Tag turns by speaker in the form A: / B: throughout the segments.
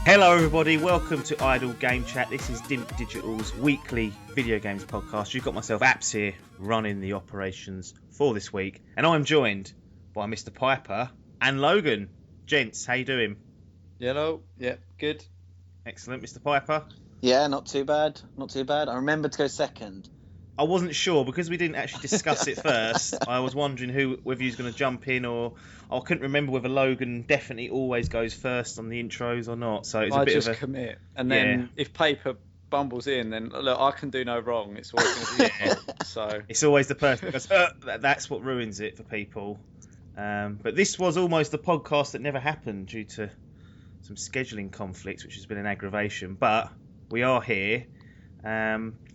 A: Hello everybody, welcome to Idle Game Chat. This is Dimp Digital's weekly video games podcast. You've got myself, Apps, here running the operations for this week. And I'm joined by Mr. Piper and Logan. Gents, how you doing?
B: Hello, yeah, good.
A: Excellent, Mr. Piper.
C: Yeah, not too bad, not too bad. I remembered to go second.
A: I wasn't sure because we didn't actually discuss it first. I was wondering whether he was going to jump in, or I couldn't remember whether Logan definitely always goes first on the intros or not. So it's a bit of a
B: commit, and then if Paper bumbles in, then look, I can do no wrong. It's always going to be your fault. So
A: it's always the person that goes, that's what ruins it for people. But this was almost the podcast that never happened due to some scheduling conflicts, which has been an aggravation. But we are here.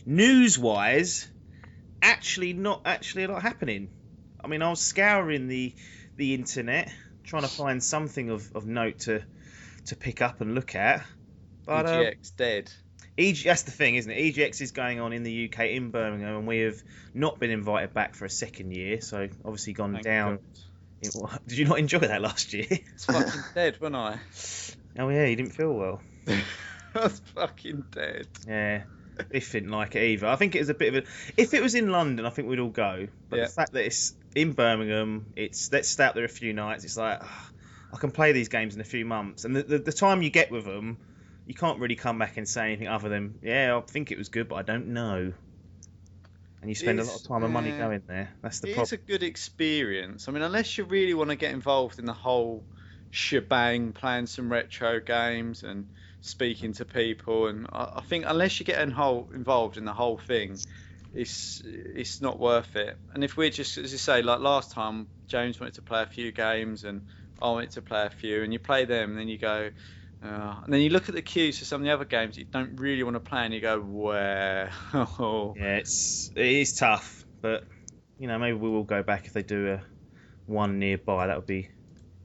A: News-wise, not actually a lot happening. I mean, I was scouring the internet, trying to find something of note to pick up and look at. But
B: EGX dead.
A: That's the thing, isn't it? EGX is going on in the UK, in Birmingham, and we have not been invited back for a second year, so obviously gone
B: Thank
A: down. Did you not enjoy that last year?
B: It's fucking dead, wasn't I?
A: Oh yeah, you didn't feel well.
B: I was fucking dead.
A: Yeah. Biff didn't like it either. I think it was a bit of a... If it was in London, I think we'd all go. But the fact that it's in Birmingham, let's stay up there a few nights. It's like, I can play these games in a few months. And the time you get with them, you can't really come back and say anything other than, yeah, I think it was good, but I don't know. And you spend a lot of time and money going there. That's the problem.
B: It's a good experience. I mean, unless you really want to get involved in the whole shebang, playing some retro games and speaking to people, and I think unless you get involved in the whole thing, it's not worth it. And if we're just, as you say, like last time, James wanted to play a few games and I wanted to play a few, and you play them and then you go, and then you look at the queues for some of the other games you don't really want to play and you go, well.
A: Yeah, it is tough, but maybe we will go back if they do one nearby. That would be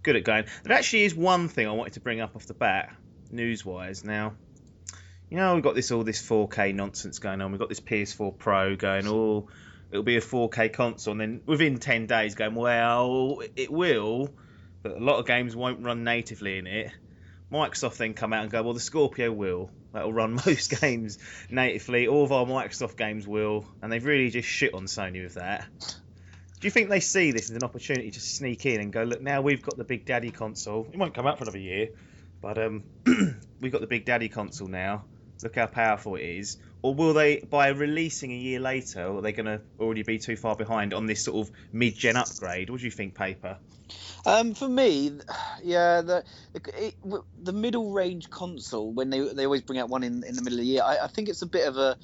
A: good at going. There actually is one thing I wanted to bring up off the bat, news-wise. Now, we've got all this 4K nonsense going on. We've got this PS4 Pro going, it'll be a 4K console, and then within 10 days going, well, it will, but a lot of games won't run natively in it. Microsoft then come out and go, well, the Scorpio will. That'll run most games natively. All of our Microsoft games will, and they've really just shit on Sony with that. Do you think they see this as an opportunity to sneak in and go, look, now we've got the Big Daddy console. It won't come out for another year, but we've got the Big Daddy console now. Look how powerful it is. Or will they, by releasing a year later, are they going to already be too far behind on this sort of mid-gen upgrade? What do you think, Paper?
C: For me, yeah, the middle range console, when they always bring out one in the middle of the year, I think it's a bit of a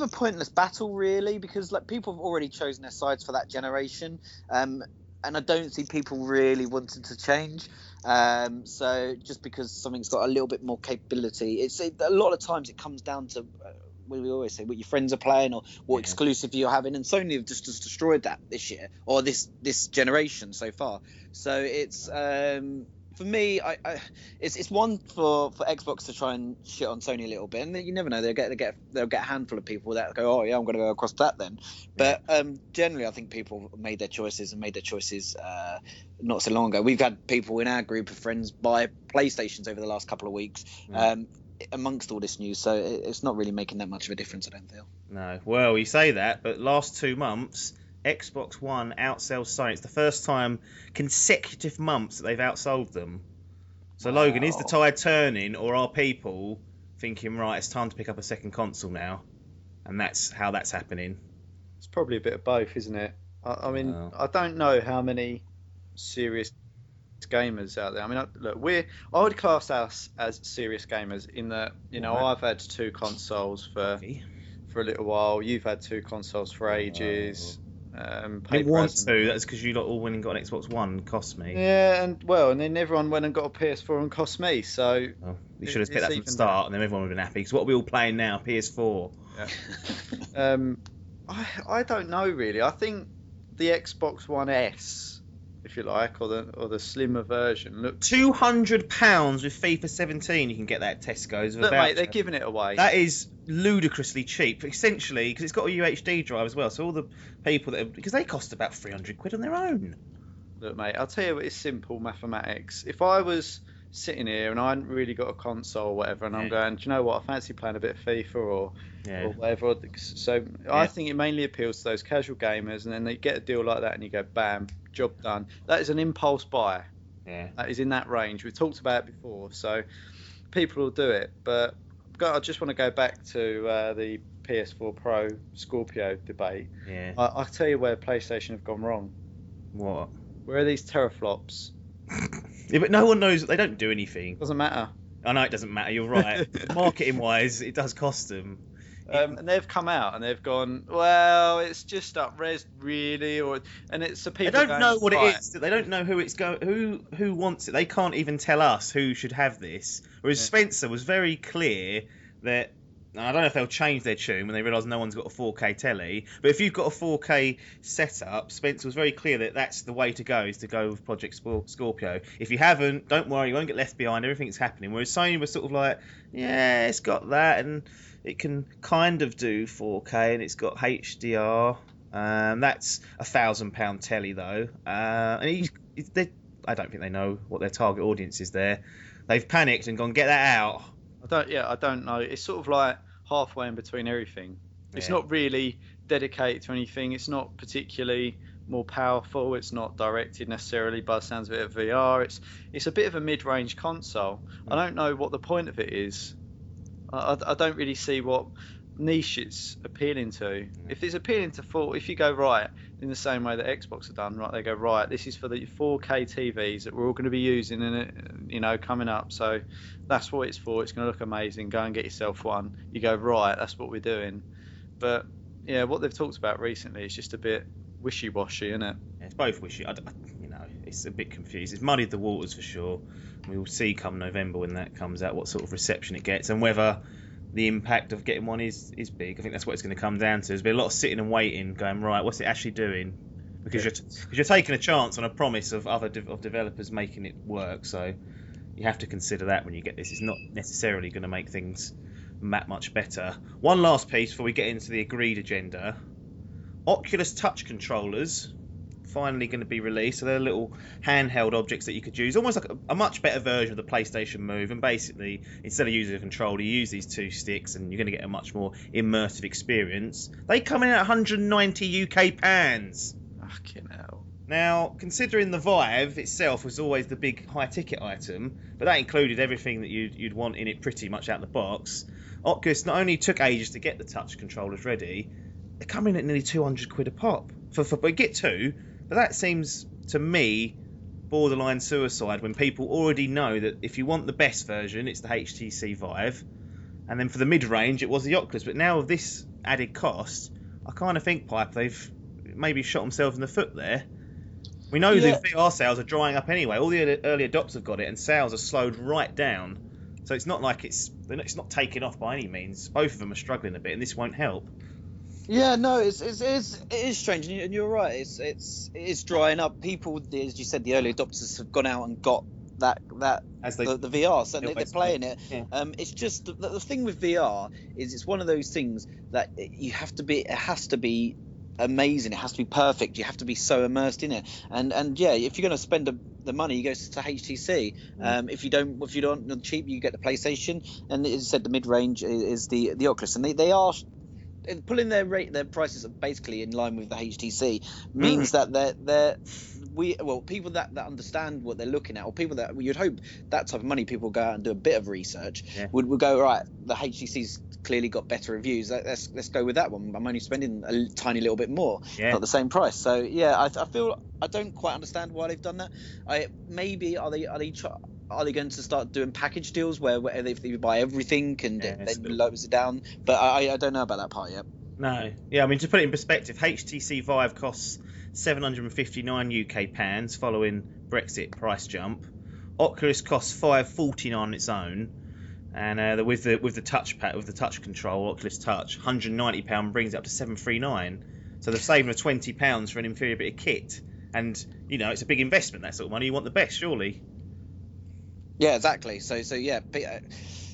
C: pointless battle, really, because people have already chosen their sides for that generation, and I don't see people really wanting to change. So just because something's got a little bit more capability, a lot of times it comes down to what we always say, what your friends are playing or what exclusive you're having, and Sony have just destroyed that this year, or this generation so far. So it's for me, it's one for Xbox to try and shit on Sony a little bit, and you never know, they'll get a handful of people that go, oh yeah, I'm going to go across that then. But generally, I think people made their choices not so long ago. We've had people in our group of friends buy PlayStations over the last couple of weeks. Amongst all this news, so it's not really making that much of a difference, I don't feel.
A: No, well, you say that, but last 2 months, Xbox One outsells Sony. It's the first time consecutive months that they've outsold them. So, wow. Logan, is the tide turning, or are people thinking, right, it's time to pick up a second console now? And that's how that's happening.
B: It's probably a bit of both, isn't it? I mean, I don't know how many serious gamers out there. I mean, look, I would class us as serious gamers in that, I've had 2 consoles for a little while. You've had 2 consoles for ages.
A: I want to. That's because you lot all went and got an Xbox One. Cost me.
B: Yeah, and then everyone went and got a PS4 and cost me. So
A: you should have picked that from the start, and then everyone would have been happy. Because what are we all playing now? PS4.
B: Yeah. I don't know really. I think the Xbox One S, if you like, or the slimmer version. Look,
A: £200 with FIFA 17. You can get that at Tesco's.
B: Look, mate, they're giving it away.
A: That is ludicrously cheap, essentially, because it's got a UHD drive as well. So all the people because they cost about £300 on their own.
B: Look, mate, I'll tell you what, it's simple mathematics. If I was sitting here and I hadn't really got a console or whatever, and I'm going, do you know what? I fancy playing a bit of FIFA or whatever. So I think it mainly appeals to those casual gamers, and then they get a deal like that, and you go, bam, job done. That is an impulse buy.
A: Yeah.
B: That is in that range. We've talked about it before, so people will do it. But I just want to go back to the PS4 Pro Scorpio debate.
A: Yeah.
B: I'll tell you where PlayStation have gone wrong.
A: What?
B: Where are these teraflops?
A: Yeah, but no one knows. They don't do anything.
B: Doesn't matter.
A: I know it doesn't matter. You're right. Marketing wise, it does cost them.
B: And they've come out and they've gone, well, it's just up res really, and it's the people.
A: They don't know what it is. They don't know who it's who wants it. They can't even tell us who should have this. Whereas Spencer was very clear that. I don't know if they'll change their tune when they realise no one's got a 4K telly. But if you've got a 4K setup, Spencer was very clear that that's the way to go, is to go with Project Scorpio. If you haven't, don't worry, you won't get left behind. Everything's happening. Whereas Sony was sort of like, yeah, it's got that, and it can kind of do 4K, and it's got HDR. That's £1,000 telly, though. And I don't think they know what their target audience is there. They've panicked and gone, get that out.
B: I don't know. It's sort of like halfway in between everything. It's not really dedicated to anything. It's not particularly more powerful. It's not directed necessarily by the sounds of it at VR. It's a bit of a mid-range console. I don't know what the point of it is. I don't really see what niche it's appealing to. If it's appealing to if you go right in the same way that Xbox have done, right, they go, right, this is for the 4K TVs that we're all going to be using in it, coming up, so that's what it's for. It's going to look amazing. Go and get yourself one. You go, right, that's what we're doing. But yeah, what they've talked about recently is just a bit wishy-washy, isn't it?
A: Yeah, it's both wishy. It's a bit confused. It's muddied the waters for sure. We will see come November when that comes out what sort of reception it gets and whether the impact of getting one is big. I think that's what it's going to come down to. There's been a lot of sitting and waiting, going, right, what's it actually doing? Because you're taking a chance on a promise of other developers making it work. So you have to consider that when you get this. It's not necessarily going to make things that much better. One last piece before we get into the agreed agenda. Oculus Touch controllers finally going to be released. So they're little handheld objects that you could use, almost like a much better version of the PlayStation Move. And basically, instead of using a controller, you use these two sticks and you're going to get a much more immersive experience. They come in at 190 UK pounds.
B: Fucking hell.
A: Now, considering the Vive itself was always the big high-ticket item, but that included everything that you'd want in it pretty much out the box, Oculus not only took ages to get the touch controllers ready, they come in at nearly 200 quid a pop. We get two, but that seems, to me, borderline suicide when people already know that if you want the best version, it's the HTC Vive, and then for the mid-range, it was the Oculus. But now with this added cost, I kind of think, Pipe, they've maybe shot themselves in the foot there. We know the VR sales are drying up anyway. All the early adopters have got it, and sales are slowed right down. So it's not like it's not taking off by any means. Both of them are struggling a bit, and this won't help.
C: Yeah, no, it is strange, and you're right. It is drying up. People, as you said, the early adopters have gone out and got the VR, so they're playing it. Yeah. It's just the thing with VR is it's one of those things that it has to be amazing. It has to be perfect. You have to be so immersed in it. And yeah, if you're going to spend the money, you go to HTC. If you don't on the cheap, you get the PlayStation. And as you said, the mid range is the Oculus, and they are pulling their prices basically in line with the HTC means that people that understand what they're looking at, or people that you'd hope that type of money, people go out and do a bit of research, would go, right, the HTC's clearly got better reviews, let's go with that one. I'm only spending a tiny little bit more, not the same price. So yeah, I feel I don't quite understand why they've done that. Maybe are they going to start doing package deals where if you buy everything and then lowers it down? But I don't know about that part yet.
A: No. Yeah, I mean, to put it in perspective, HTC Vive costs £759 UK pounds following Brexit price jump. Oculus costs £549 on its own, and with the touchpad, with the touch control, Oculus Touch, £190 brings it up to £739. So they've saved £20 for an inferior bit of kit, and it's a big investment. That sort of money, you want the best, surely. Yeah,
C: exactly. So yeah,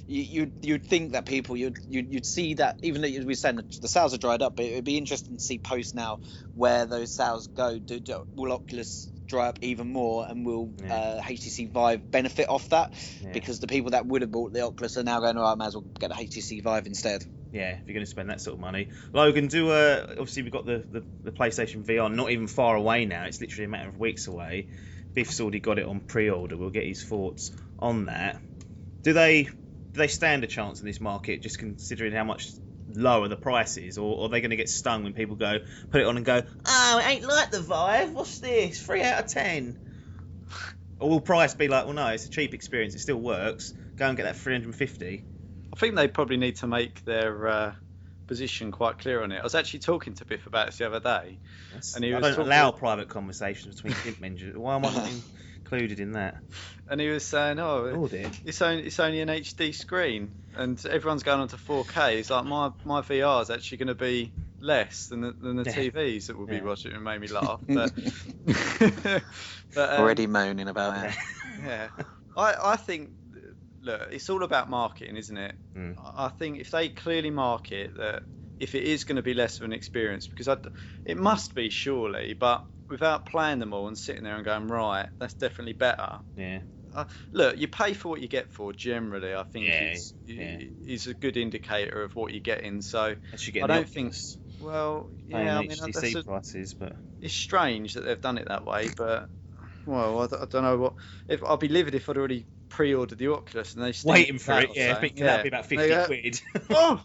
C: you'd think that people you'd see that, even though we said the sales are dried up, but it would be interesting to see post now where those sales go. Will Oculus dry up even more, and will HTC Vive benefit off that? Because the people that would have bought the Oculus are now going, all right, I might as well get the HTC Vive instead.
A: Yeah, if you're going to spend that sort of money. Logan, obviously we've got the PlayStation VR not even far away now. It's literally a matter of weeks away. Biff's already got it on pre-order. We'll get his thoughts on that. Do they stand a chance in this market, just considering how much lower the price is, or are they going to get stung when people put it on and go, oh, it ain't like the Vive, what's this, 3 out of 10? Or will price be like, well, no, it's a cheap experience, it still works, go and get that 350?
B: I think they probably need to make their position quite clear on it. I was actually talking to Biff about this the other day.
A: And I don't allow private conversations between Dimp engineers. Why am I not included in that?
B: And he was saying, it's only an HD screen, and everyone's going on to 4K. He's like, my VR is actually going to be less than the TVs that we'll be watching. It made me laugh. But
C: already moaning about it.
B: Yeah, I think, look, it's all about marketing, isn't it? I think if they clearly market that, if it is going to be less of an experience, because it must be surely, but without playing them all and sitting there and going, right, that's definitely better.
A: Yeah.
B: Look, you pay for what you get for. Generally, I think it's a good indicator of what you're getting. So I don't think. Well, yeah, I mean,
A: HTC prices, but
B: it's strange that they've done it that way. But well, I don't know what. If I'd be livid if I'd already pre-ordered the Oculus and they
A: waiting for it. Yeah, thinking that'd be about 50 quid.
B: Oh.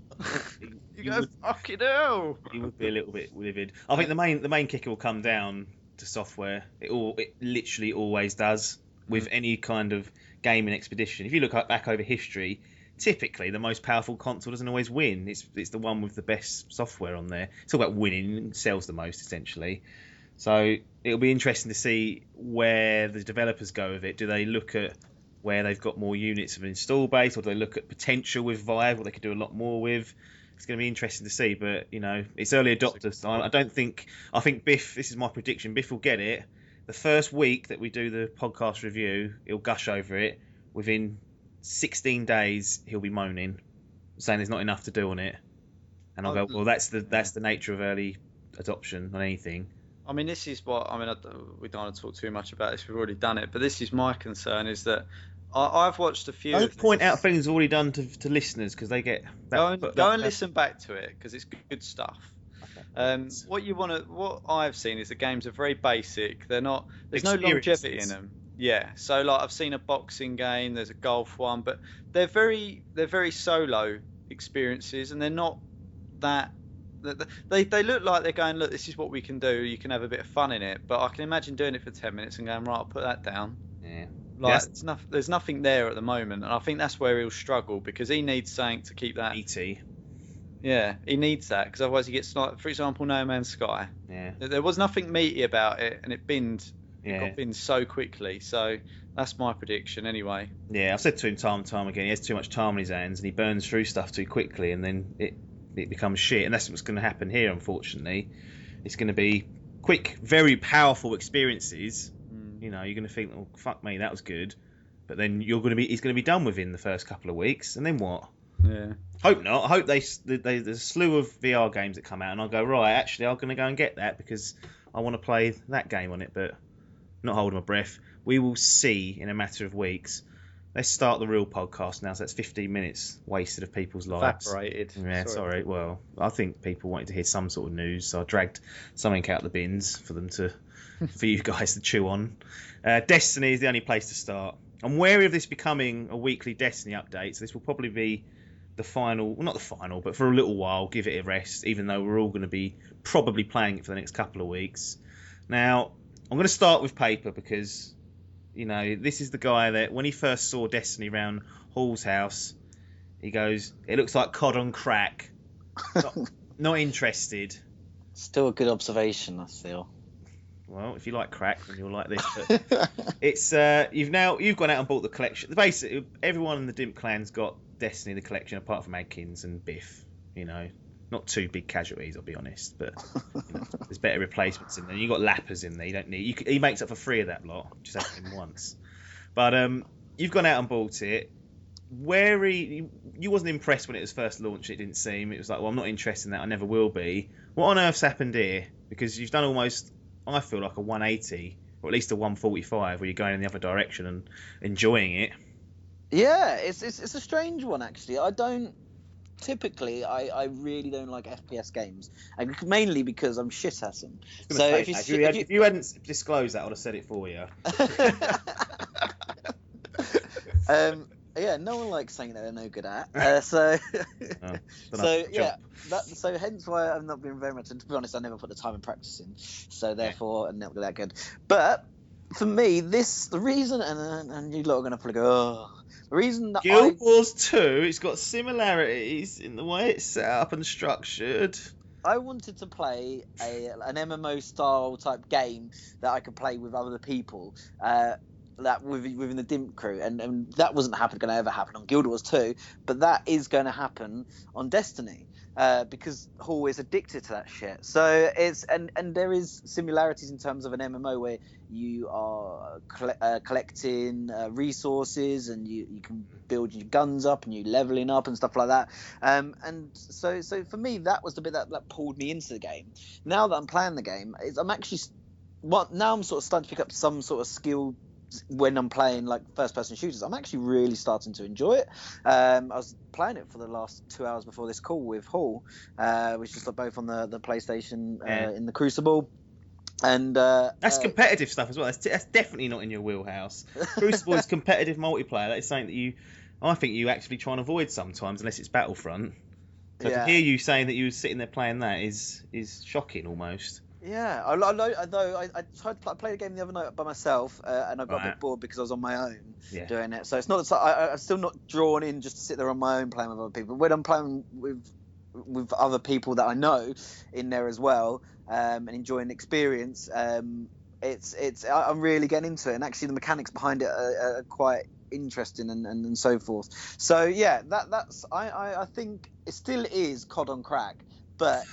B: You go, fucking hell.
A: He would be a little bit livid. I think the main kicker will come down to software. It literally always does with any kind of gaming expedition. If you look back over history, typically the most powerful console doesn't always win. It's the one with the best software on there. It's all about winning, sells the most essentially. So it'll be interesting to see where the developers go with it. Do they look at where they've got more units of an install base, or do they look at potential with Vive, what they could do a lot more with? It's going to be interesting to see, but it's early adopters. I think Biff, this is my prediction, Biff will get it. The first week that we do the podcast review, he'll gush over it. Within 16 days, he'll be moaning, saying there's not enough to do on it. And I'll go, well, that's the nature of early adoption on anything.
B: I mean, this is what, we don't want to talk too much about this, we've already done it, but this is my concern, is that I've watched a few.
A: Don't point out things already done to listeners, because they get
B: go and listen back to it, because it's good stuff. Okay. What I've seen is the games are very basic. There's no longevity in them. Yeah. So like I've seen a boxing game, there's a golf one, but they're very solo experiences, and they're not that. They look like they're going, look, this is what we can do. You can have a bit of fun in it, but I can imagine doing it for 10 minutes and going, right, I'll put that down.
A: Yeah.
B: Like there's nothing there at the moment, and I think that's where he'll struggle, because he needs something to keep that.
A: E.T.
B: Yeah, he needs that, because otherwise he gets, like, for example, No Man's Sky.
A: Yeah.
B: There was nothing meaty about it, and it got binned so quickly. So that's my prediction, anyway. Yeah,
A: I've said to him time and time again, he has too much time in his hands, and he burns through stuff too quickly, and then it becomes shit. And that's what's going to happen here, unfortunately. It's going to be quick, very powerful experiences. You're going to think, oh, fuck me, that was good. But then he's going to be done within the first couple of weeks. And then what?
B: Yeah.
A: Hope not. I hope there's a slew of VR games that come out, and I'll go, right, actually, I'm going to go and get that because I want to play that game on it, but not holding my breath. We will see in a matter of weeks. Let's start the real podcast now, so that's 15 minutes wasted of people's lives.
B: Evaporated.
A: Yeah, sorry. Well, I think people wanted to hear some sort of news, so I dragged something out of the bins for you guys to chew on. Destiny is the only place to start. I'm wary of this becoming a weekly Destiny update, so this will probably be the final, well, not the final, but for a little while, give it a rest, even though we're all going to be probably playing it for the next couple of weeks. Now, I'm going to start with Paper because, this is the guy that when he first saw Destiny around Hall's house, he goes, it looks like COD on crack. Not interested.
C: Still a good observation, I feel.
A: Well, if you like crack, then you'll like this. But it's you've gone out and bought the collection. Basically, everyone in the Dimp clan's got Destiny the collection, apart from Adkins and Biff. Not two big casualties, I'll be honest, but there's better replacements in there. You got lappers in there. You don't need. He makes up for 3 of that lot. Just have him once. But you've gone out and bought it. You wasn't impressed when it was first launched. It didn't seem. It was like, well, I'm not interested in that. I never will be. What on earth's happened here? Because you've done almost, I feel like, a 180 or at least a 145 where you're going in the other direction and enjoying it.
C: Yeah, it's a strange one actually. I really don't like FPS games, and mainly because I'm shit at them. So
A: if you hadn't disclosed that, I'd have said it for you.
C: Yeah, no one likes something that they're no good at. So hence why I've not been very much. And to be honest, I never put the time and practice in, so therefore I'm not that good. But for me, the reason, and you lot are gonna probably go, oh, the reason that
A: Guild Wars 2, it's got similarities in the way it's set up and structured.
C: I wanted to play an MMO style type game that I could play with other people. That within the Dimp crew, and that wasn't going to ever happen on Guild Wars 2, but that is going to happen on Destiny, because Hall is addicted to that shit. So it's and there is similarities in terms of an MMO where you are collecting resources, and you can build your guns up and you leveling up and stuff like that. And so for me, that was the bit that pulled me into the game. Now that I'm playing the game, now I'm sort of starting to pick up some sort of skill when I'm playing like first-person shooters. I'm actually really starting to enjoy it. I was playing it for the last 2 hours before this call with Hall, which is both on the PlayStation in the Crucible. And
A: that's competitive stuff as well. That's definitely not in your wheelhouse. Crucible is competitive multiplayer. That is something that I think you actually try and avoid sometimes, unless it's Battlefront. So to hear you saying that you were sitting there playing that is shocking almost.
C: Yeah, I tried to play the game the other night by myself, and I got a bit bored because I was on my own doing it. So it's not. I'm still not drawn in just to sit there on my own playing with other people. When I'm playing with other people that I know in there as well, and enjoying the experience, I'm really getting into it. And actually, the mechanics behind it are quite interesting and so forth. So yeah, I think it still is COD on crack. But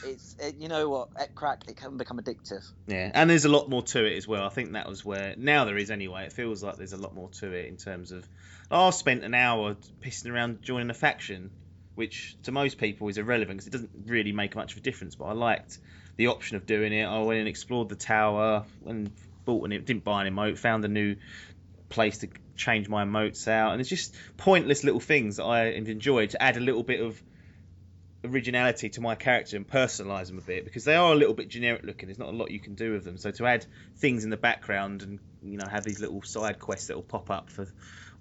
C: you know what, at crack, it can become addictive.
A: Yeah, and there's a lot more to it as well. I think that was where, now there is anyway, it feels like there's a lot more to it in terms of, I've spent an hour pissing around joining a faction, which to most people is irrelevant because it doesn't really make much of a difference, but I liked the option of doing it. I went and explored the tower and didn't buy an emote, found a new place to change my emotes out, and it's just pointless little things that I enjoyed to add a little bit of originality to my character and personalize them a bit, because they are a little bit generic looking. There's not a lot you can do with them, so to add things in the background and have these little side quests that will pop up for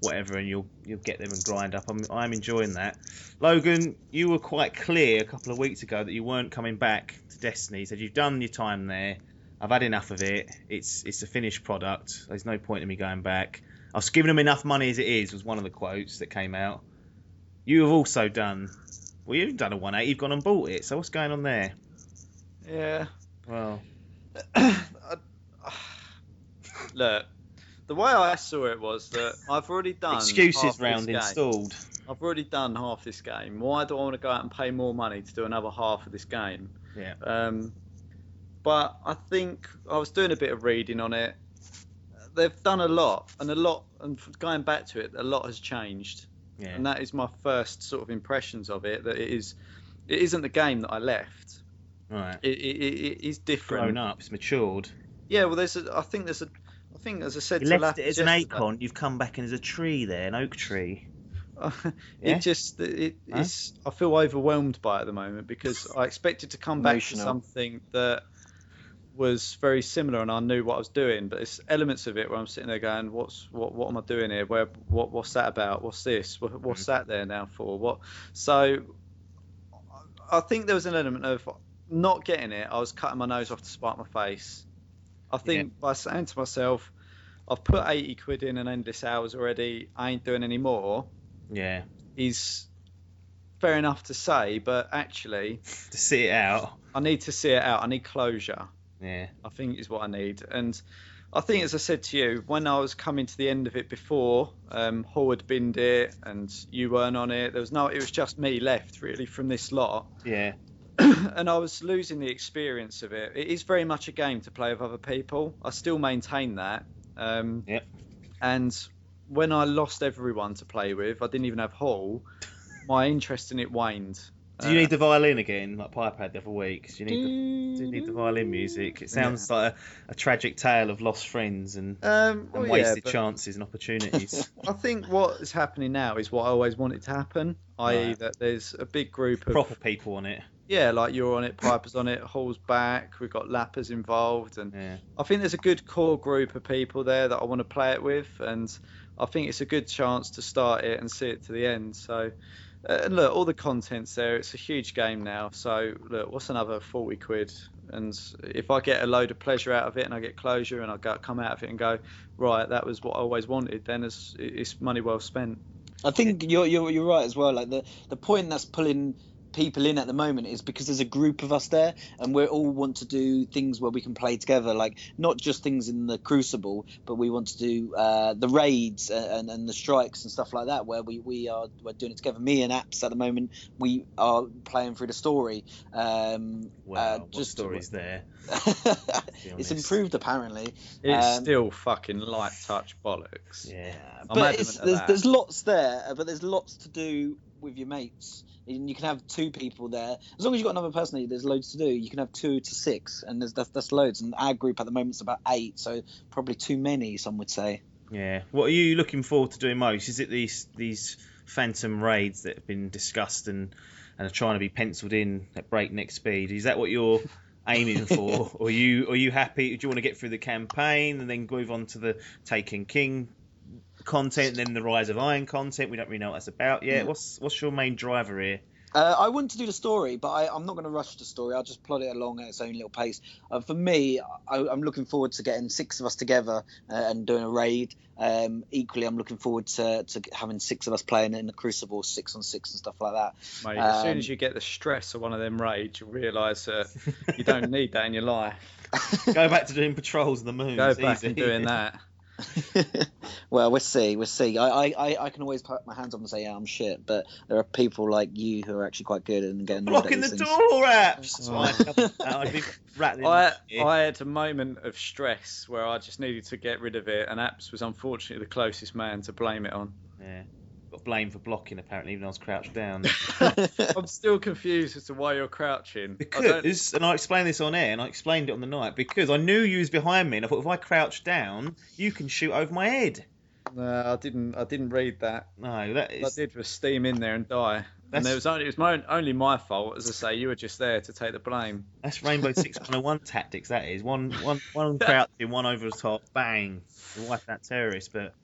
A: whatever, and you'll get them and grind up. I'm enjoying that. Logan, you were quite clear a couple of weeks ago that you weren't coming back to Destiny. You said you've done your time there. I've had enough of it. It's a finished product. There's no point in me going back. I was giving them enough money as it is, was one of the quotes that came out. You have also done. Well, you've done a 180, you've gone and bought it, so what's going on there?
B: Yeah.
A: Well.
B: Look, the way I saw it was that I've already done
A: excuses round installed.
B: I've already done half this game. Why do I want to go out and pay more money to do another half of this game?
A: Yeah.
B: But I think I was doing a bit of reading on it. They've done a lot, and going back to it, a lot has changed. Yeah. And that is my first sort of impressions of it. That it isn't the game that I left.
A: Right.
B: It is different.
A: Grown up. It's matured.
B: Yeah. Well, I think as I said,
A: you left it as an acorn. You've come back in as a tree there, an oak tree.
B: Yeah? It's. I feel overwhelmed by it at the moment because I expected to come back to something that was very similar, and I knew what I was doing, but it's elements of it where I'm sitting there going, what am I doing here? What's that about? What's this? What's that there now for? What? So I think there was an element of not getting it. I was cutting my nose off to spite my face. I think by saying to myself, I've put 80 quid in and endless hours already, I ain't doing any more.
A: Yeah.
B: Is fair enough to say, but actually
A: to see it out,
B: I need to see it out. I need closure.
A: Yeah,
B: I think is what I need. And I think, as I said to you, when I was coming to the end of it before, Hall had binned it and you weren't on it. It was just me left really from this lot.
A: Yeah.
B: And I was losing the experience of it. It is very much a game to play with other people. I still maintain that. And when I lost everyone to play with, I didn't even have Hall, my interest in it waned.
A: Do you need the violin again, like Pipe had the other week? Do you need the violin music? It sounds like a tragic tale of lost friends and wasted chances and opportunities.
B: I think what is happening now is what I always wanted to happen, i.e. that there's a big group of
A: proper people on it.
B: Yeah, like you're on it, Piper's on it, Hall's back, we've got Lappers involved, and I think there's a good core group of people there that I want to play it with, and I think it's a good chance to start it and see it to the end. So, and look, all the content's there. It's a huge game now. So, look, what's another 40 quid? And if I get a load of pleasure out of it and I get closure and come out of it and go, right, that was what I always wanted, then it's money well spent.
C: I think you're right as well. Like the point that's pulling people in at the moment is because there's a group of us there and we all want to do things where we can play together, like not just things in the Crucible, but we want to do the raids and the strikes and stuff like that, where we're doing it together. Me and Apps at the moment, we are playing through the story.
A: What story's there?
C: It's improved apparently.
B: It's still fucking light touch bollocks.
A: Yeah,
C: but there's lots there, but there's lots to do with your mates. And you can have 2 people there. As long as you've got another person, there's loads to do. You can have 2 to 6, and that's loads. And our group at the moment is about 8, so probably too many, some would say.
A: Yeah. What are you looking forward to doing most? Is it these phantom raids that have been discussed and are trying to be penciled in at breakneck speed? Is that what you're aiming for? Or are you happy? Do you want to get through the campaign and then move on to the Taken King content, and then the Rise of Iron content? We don't really know what that's about yet. What's your main driver here?
C: I want to do the story, but I'm not going to rush the story. I'll just plod it along at its own little pace. For me, I'm looking forward to getting 6 of us together and doing a raid. Equally, I'm looking forward to having 6 of us playing in the Crucible, 6 on 6 and stuff like that.
B: Mate, as soon as you get the stress of one of them raids, you'll realise that you don't need that in your life.
A: Go back to doing patrols on the moon.
B: Go back and doing that.
C: Well, we'll see. I can always put my hands up and say, yeah, I'm shit, but there are people like you who are actually quite good and getting
A: blocking the door, Apps. I'd be rattling.
B: I had a moment of stress where I just needed to get rid of it, and Apps was unfortunately the closest man to blame it on.
A: Yeah. Got blamed for blocking apparently, even though I was crouched down.
B: I'm still confused as to why you're crouching.
A: Because, and I explained this on air, and I explained it on the night, because I knew you was behind me, and I thought if I crouch down, you can shoot over my head.
B: No, I didn't read that.
A: No, that is.
B: I did was steam in there and die. And it was only my fault, as I say. You were just there to take the blame.
A: That's Rainbow Six 101 tactics. That is one crouching, one over the top, bang, you wipe that terrorist. But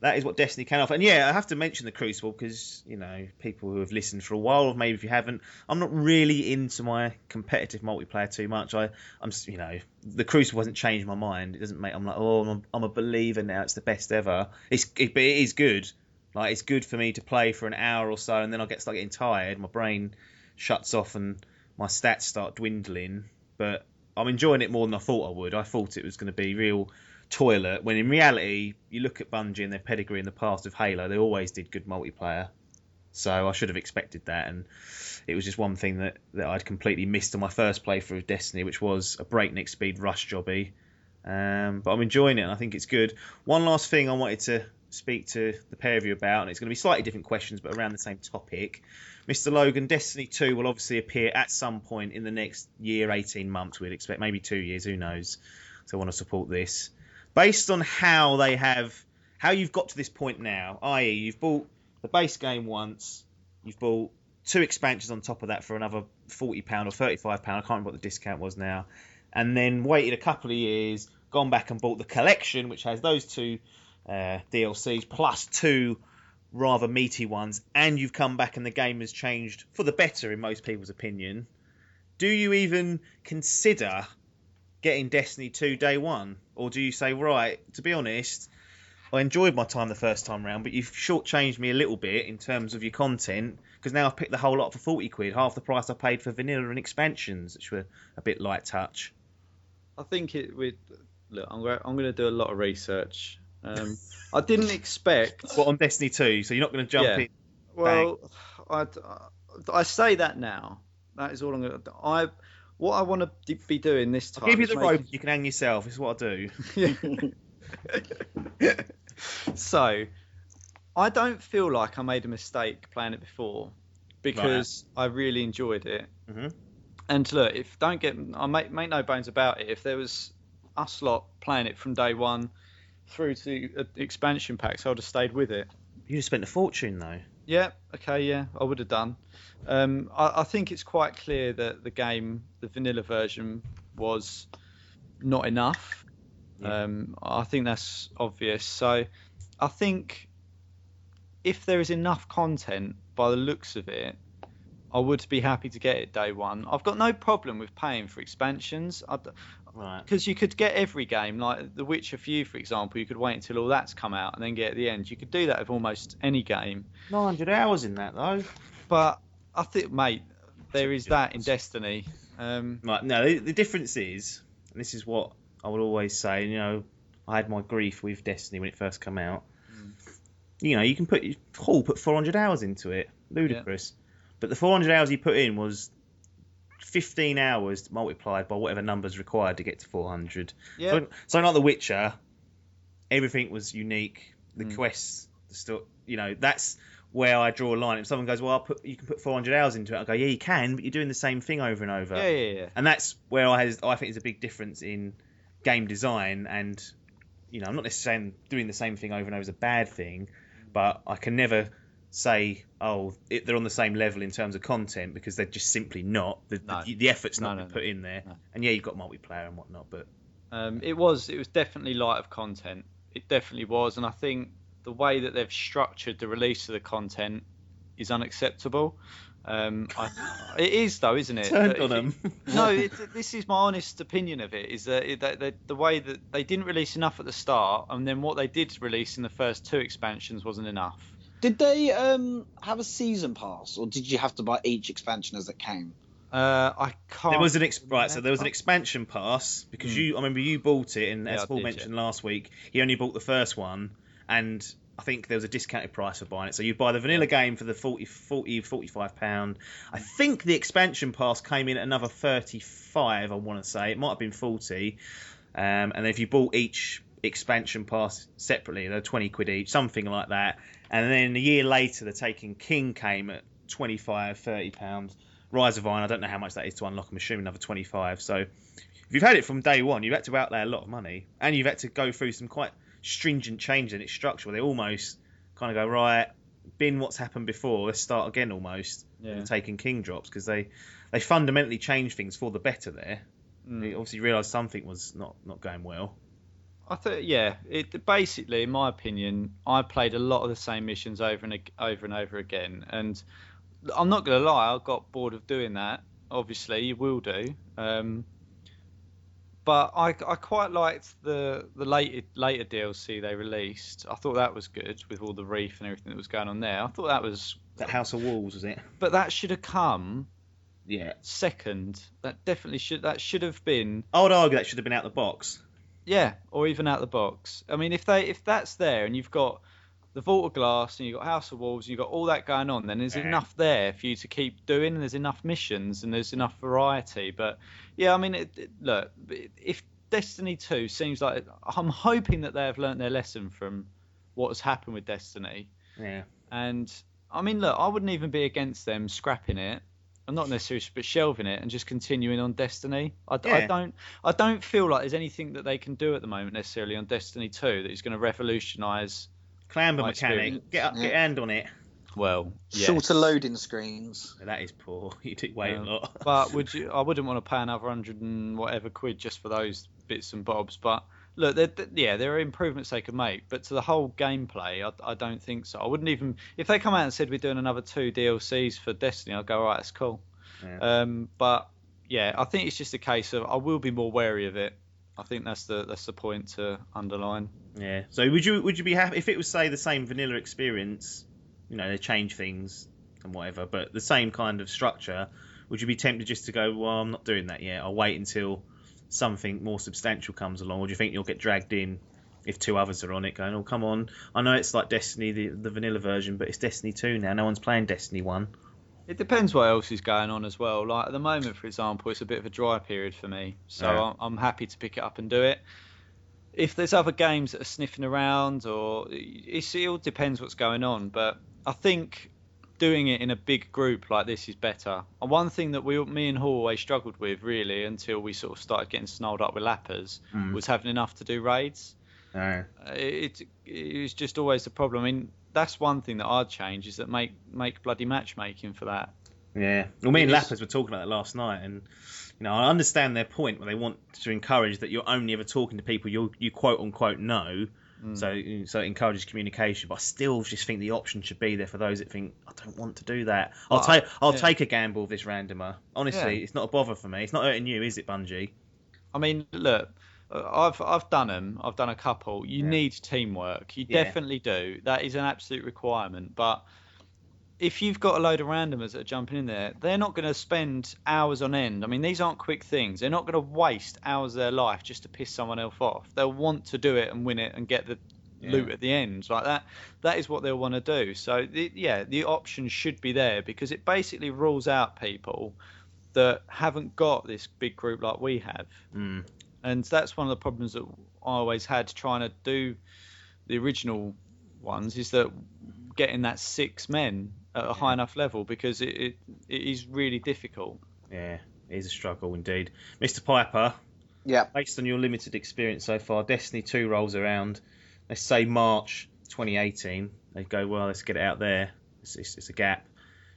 A: that is what Destiny can offer. And yeah, I have to mention the Crucible because, you know, people who have listened for a while, or maybe if you haven't, I'm not really into my competitive multiplayer too much. I'm, you know, the Crucible hasn't changed my mind. It doesn't make, I'm like, oh, I'm a believer now. It's the best ever. But it is good. Like, it's good for me to play for an hour or so, and then I start getting tired. My brain shuts off and my stats start dwindling. But I'm enjoying it more than I thought I would. I thought it was going to be real toilet, when in reality, you look at Bungie and their pedigree in the past of Halo, they always did good multiplayer. So I should have expected that, and it was just one thing that I'd completely missed on my first playthrough of Destiny, which was a breakneck speed rush jobby. But I'm enjoying it, and I think it's good. One last thing I wanted to speak to the pair of you about, and it's going to be slightly different questions, but around the same topic. Mr. Logan, Destiny 2 will obviously appear at some point in the next year, 18 months, we'd expect, maybe 2 years, who knows. So I want to support this. Based on how you've got to this point now, i.e. you've bought the base game once, you've bought 2 expansions on top of that for another £40 or £35, I can't remember what the discount was now, and then waited a couple of years, gone back and bought the collection, which has those 2 DLCs plus 2 rather meaty ones, and you've come back and the game has changed for the better in most people's opinion. Do you even consider getting Destiny 2 day one? Or do you say, right, to be honest, I enjoyed my time the first time round, but you've shortchanged me a little bit in terms of your content, because now I've picked the whole lot for 40 quid, half the price I paid for vanilla and expansions, which were a bit light touch.
B: I think look, I'm going to do a lot of research. I didn't expect...
A: What, on Destiny 2? So you're not going to jump in?
B: Well, I say that now. That is all I'm going to do. What I want to be doing this time...
A: I'll give you the rope, you can hang yourself. This is what I do.
B: So, I don't feel like I made a mistake playing it before. because I really enjoyed it.
A: Mm-hmm.
B: And look, I make no bones about it. If there was us lot playing it from day one through to expansion packs, I would have stayed with it.
A: You'd have spent a fortune though.
B: Yeah, okay, yeah, I would have done. I think it's quite clear that the vanilla version, was not enough.
A: Yeah.
B: I think that's obvious. So I think if there is enough content, by the looks of it, I would be happy to get it day one. I've got no problem with paying for expansions.
A: Right.
B: Because you could get every game, like The Witcher Few, for example. You could wait until all that's come out and then get at the end. You could do that with almost any game.
A: 900 hours in that though.
B: But I think, mate, there is that in Destiny.
A: Right. No, the difference is, and this is what I would always say. You know, I had my grief with Destiny when it first came out. You know, you can put 400 hours into it. Ludicrous. Yeah. But the 400 hours he put in was 15 hours multiplied by whatever numbers required to get to 400.
B: Yeah.
A: So like The Witcher, everything was unique. The quests, you know, that's where I draw a line. If someone goes, well, you can put 400 hours into it, I go, yeah, you can, but you're doing the same thing over and over.
B: Yeah.
A: And that's where I think there's a big difference in game design. And, you know, I'm not necessarily saying doing the same thing over and over is a bad thing, but I can never say, they're on the same level in terms of content, because they're just simply not. The effort's not been put in there. No. And yeah, you've got multiplayer and whatnot, but
B: it was definitely light of content. It definitely was, and I think the way that they've structured the release of the content is unacceptable. It is though, isn't it?
A: Turned on them.
B: No, this is my honest opinion of it. Is that the way that they didn't release enough at the start, and then what they did release in the first 2 expansions wasn't enough.
C: Did they have a season pass, or did you have to buy each expansion as it came?
B: I can't.
A: There was so there was an expansion pass, because I remember you bought it, and as Paul mentioned last week, he only bought the first one, and I think there was a discounted price for buying it. So you buy the vanilla game for the 45 pound. I think the expansion pass came in at another 35. I want to say it might have been 40, and then if you bought each expansion pass separately, they're 20 quid each, something like that. And then a year later, the Taken King came at 25, 30 pounds. Rise of Iron, I don't know how much that is to unlock. I'm assuming another 25. So if you've had it from day one, you've had to outlay a lot of money, and you've had to go through some quite stringent changes in its structure, where they almost kind of go, right, bin what's happened before, let's start again almost. Yeah. The Taken King drops, because they fundamentally changed things for the better there. They obviously realised something was not going well.
B: I thought, it basically, in my opinion, I played a lot of the same missions over and over again, and I'm not going to lie, I got bored of doing that. Obviously, you will do. But I quite liked the later DLC they released. I thought that was good, with all the reef and everything that was going on there. I thought that was...
A: That House of Wolves, was it?
B: But that should have come...
A: Yeah.
B: Second. That definitely should... That should have been...
A: I would argue that should have been out the box.
B: Yeah, or even out the box. I mean, if that's there, and you've got the Vault of Glass, and you've got House of Wolves, and you've got all that going on, then there's enough there for you to keep doing, and there's enough missions, and there's enough variety. But yeah, I mean, look, if Destiny 2 seems like... I'm hoping that they have learnt their lesson from what has happened with Destiny.
A: Yeah.
B: And, I mean, look, I wouldn't even be against them scrapping it. I'm not necessarily, but shelving it and just continuing on Destiny. I don't feel like there's anything that they can do at the moment necessarily on Destiny 2 that is going to revolutionise
A: clamber mechanic. Get your hand on it.
B: Well, yes.
C: Shorter loading screens.
A: That is poor. You did wait a lot.
B: But I wouldn't want to pay another 100 and whatever quid just for those bits and bobs. But look, there are improvements they could make, but to the whole gameplay, I don't think so. I wouldn't even... If they come out and said we're doing another 2 DLCs for Destiny, I'd go, all right, that's cool. Yeah. But yeah, I think it's just a case of I will be more wary of it. I think that's the point to underline.
A: Yeah. So would you be happy if it was, say, the same vanilla experience? You know, they change things and whatever, but the same kind of structure. Would you be tempted just to go, well, I'm not doing that yet. I'll wait until something more substantial comes along, or do you think you'll get dragged in if 2 others are on it going, oh, come on, I know it's like Destiny, the vanilla version, but it's Destiny 2 now, no one's playing Destiny 1.
B: It depends what else is going on as well. Like at the moment, for example, it's a bit of a dry period for me, so I'm happy to pick it up and do it. If there's other games that are sniffing around, or it all depends what's going on, but I think doing it in a big group like this is better. And one thing that me and Hall always struggled with, really, until we sort of started getting snarled up with lappers, was having enough to do raids. It was just always the problem. I mean, that's one thing that I'd change, is that make bloody matchmaking for that.
A: Yeah. Well, me and Lappers were talking about it last night, and I understand their point where they want to encourage that you're only ever talking to people you quote unquote know. So it encourages communication, but I still just think the option should be there for those that think, I don't want to do that. I'll take a gamble with this randomer. Honestly, it's not a bother for me. It's not hurting you, is it, Bungie?
B: I mean, look, I've done them. I've done a couple. You need teamwork. You definitely do. That is an absolute requirement. But if you've got a load of randomers that are jumping in there, they're not going to spend hours on end. I mean, these aren't quick things. They're not going to waste hours of their life just to piss someone else off. They'll want to do it and win it and get the loot at the end. Like that. That is what they'll want to do. So, the option should be there, because it basically rules out people that haven't got this big group like we have. And that's one of the problems that I always had trying to do the original ones, is that getting that 6 men at a high enough level, because it is really difficult. Yeah,
A: it is a struggle indeed. Mr. Piper, based on your limited experience so far, Destiny 2 rolls around, let's say March 2018, they go, well, let's get it out there, it's a gap.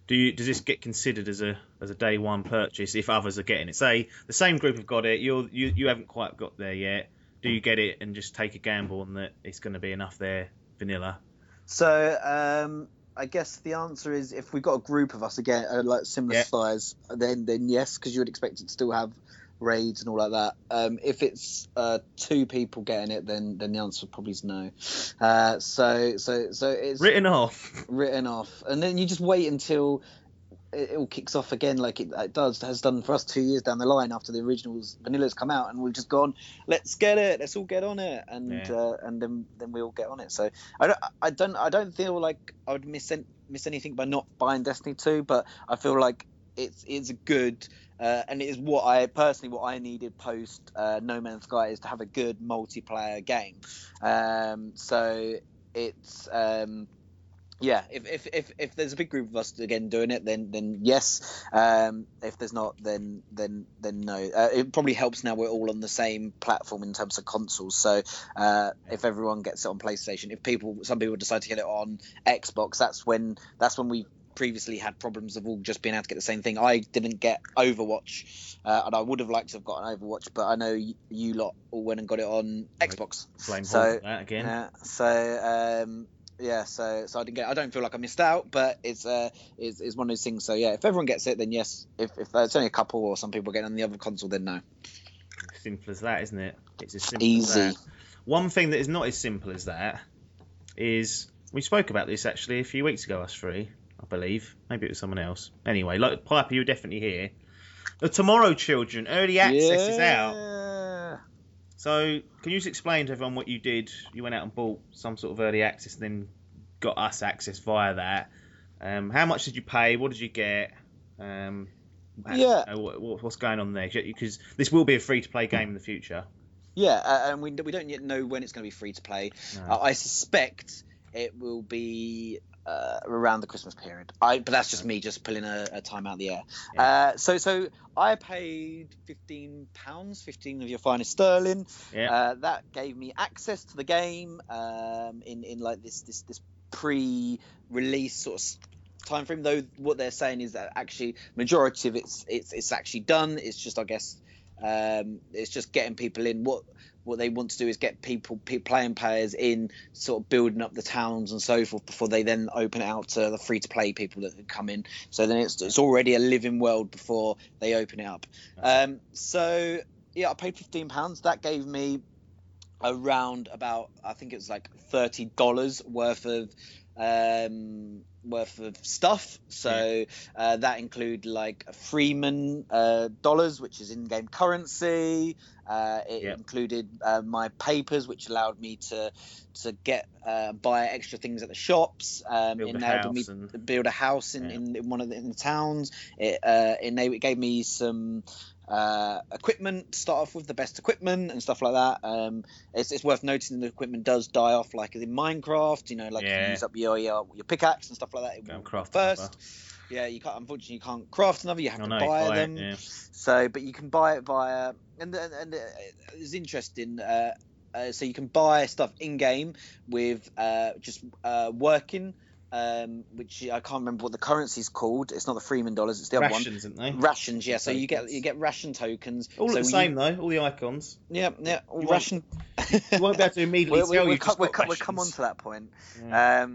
A: Does this get considered as a day one purchase if others are getting it? Say the same group have got it, you haven't quite got there yet. Do you get it and just take a gamble on that it's going to be enough there, vanilla?
C: So I guess the answer is, if we've got a group of us again, like similar size, then yes, because you would expect it to still have raids and all like that. If it's 2 people getting it, then the answer probably is no. So it's
A: written off,
C: and then you just wait until it all kicks off again, like it has done for us 2 years down the line after the originals vanillas come out, and we've just gone, let's get it, let's all get on it, and then we all get on it. So I don't feel like I would miss anything by not buying Destiny 2, but I feel like it's a good and it is what I needed post No Man's Sky, is to have a good multiplayer game. So it's if there's a big group of us again doing it, then yes. If there's not, then no. It probably helps now we're all on the same platform in terms of consoles. So if everyone gets it on PlayStation, some people decide to get it on Xbox, that's when we previously had problems of all just being able to get the same thing. I didn't get Overwatch, and I would have liked to have gotten Overwatch, but I know you lot all went and got it on Xbox.
A: Blame for that again.
C: So I didn't get. I don't feel like I missed out, but it's one of those things. So if everyone gets it, then yes. If it's only a couple or some people getting on the other console, then no.
A: Simple as that, isn't it? It's as simple
C: easy.
A: As that. One thing that is not as simple as that is, we spoke about this actually a few weeks ago, us three, I believe. Maybe it was someone else. Anyway, like Piper, you were definitely here. The Tomorrow Children early access is out. So, can you just explain to everyone what you did? You went out and bought some sort of early access and then got us access via that. How much did you pay? What did you get? What's going on there? Because this will be a free-to-play game in the future.
C: Yeah, and we don't yet know when it's going to be free-to-play. No. I suspect it will be around the Christmas period. But that's just me just pulling a time out of the air. Yeah. So I paid £15, 15 of your finest sterling. Yeah. That gave me access to the game in like this pre-release sort of time frame. Though what they're saying is that actually majority of it's actually done. It's just, I guess, it's just getting people in. What they want to do is get players in, sort of building up the towns and so forth before they then open it out to the free-to-play people that come in. So then it's already a living world before they open it up. I paid £15. That gave me around about, I think it was like $30 worth of stuff. So that include like Freeman dollars, which is in-game currency. It included my papers, which allowed me to get buy extra things at the shops. Build a house in one of the towns. It gave me some equipment to start off with, the best equipment and stuff like that. It's worth noticing the equipment does die off, like in Minecraft, you can use up your pickaxe and stuff like like that, it
A: Go
C: will
A: and craft
C: burst.
A: another.
C: Yeah, you can't. Unfortunately, you can't craft another. You have to buy
A: buy
C: them.
A: it, yeah.
C: So, but you can buy it via, and it's interesting. So you can buy stuff in game with just working. Which I can't remember what the currency's called. It's not the Freeman dollars. It's the other one.
A: Rations, isn't they?
C: Rations, yeah. So
A: Tokens.
C: you get ration tokens.
A: All
C: so
A: the same though. All the icons.
C: Yeah. All
A: You
C: ration.
A: You won't be able to immediately tell
C: we'll
A: you just got
C: come
A: rations.
C: on to that point.
A: Yeah.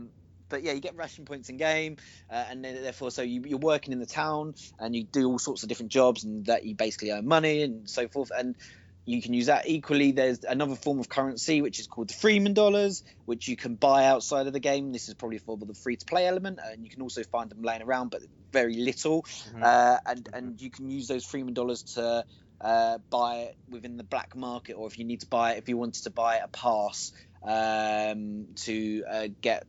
C: But yeah, you get ration points in game, and then therefore, so you're working in the town, and you do all sorts of different jobs, and that you basically earn money and so forth. And you can use that equally. There's another form of currency which is called the Freeman dollars, which you can buy outside of the game. This is probably for the free-to-play element, and you can also find them laying around, but very little. And you can use those Freeman dollars to buy it within the black market, or if you wanted to buy a pass to get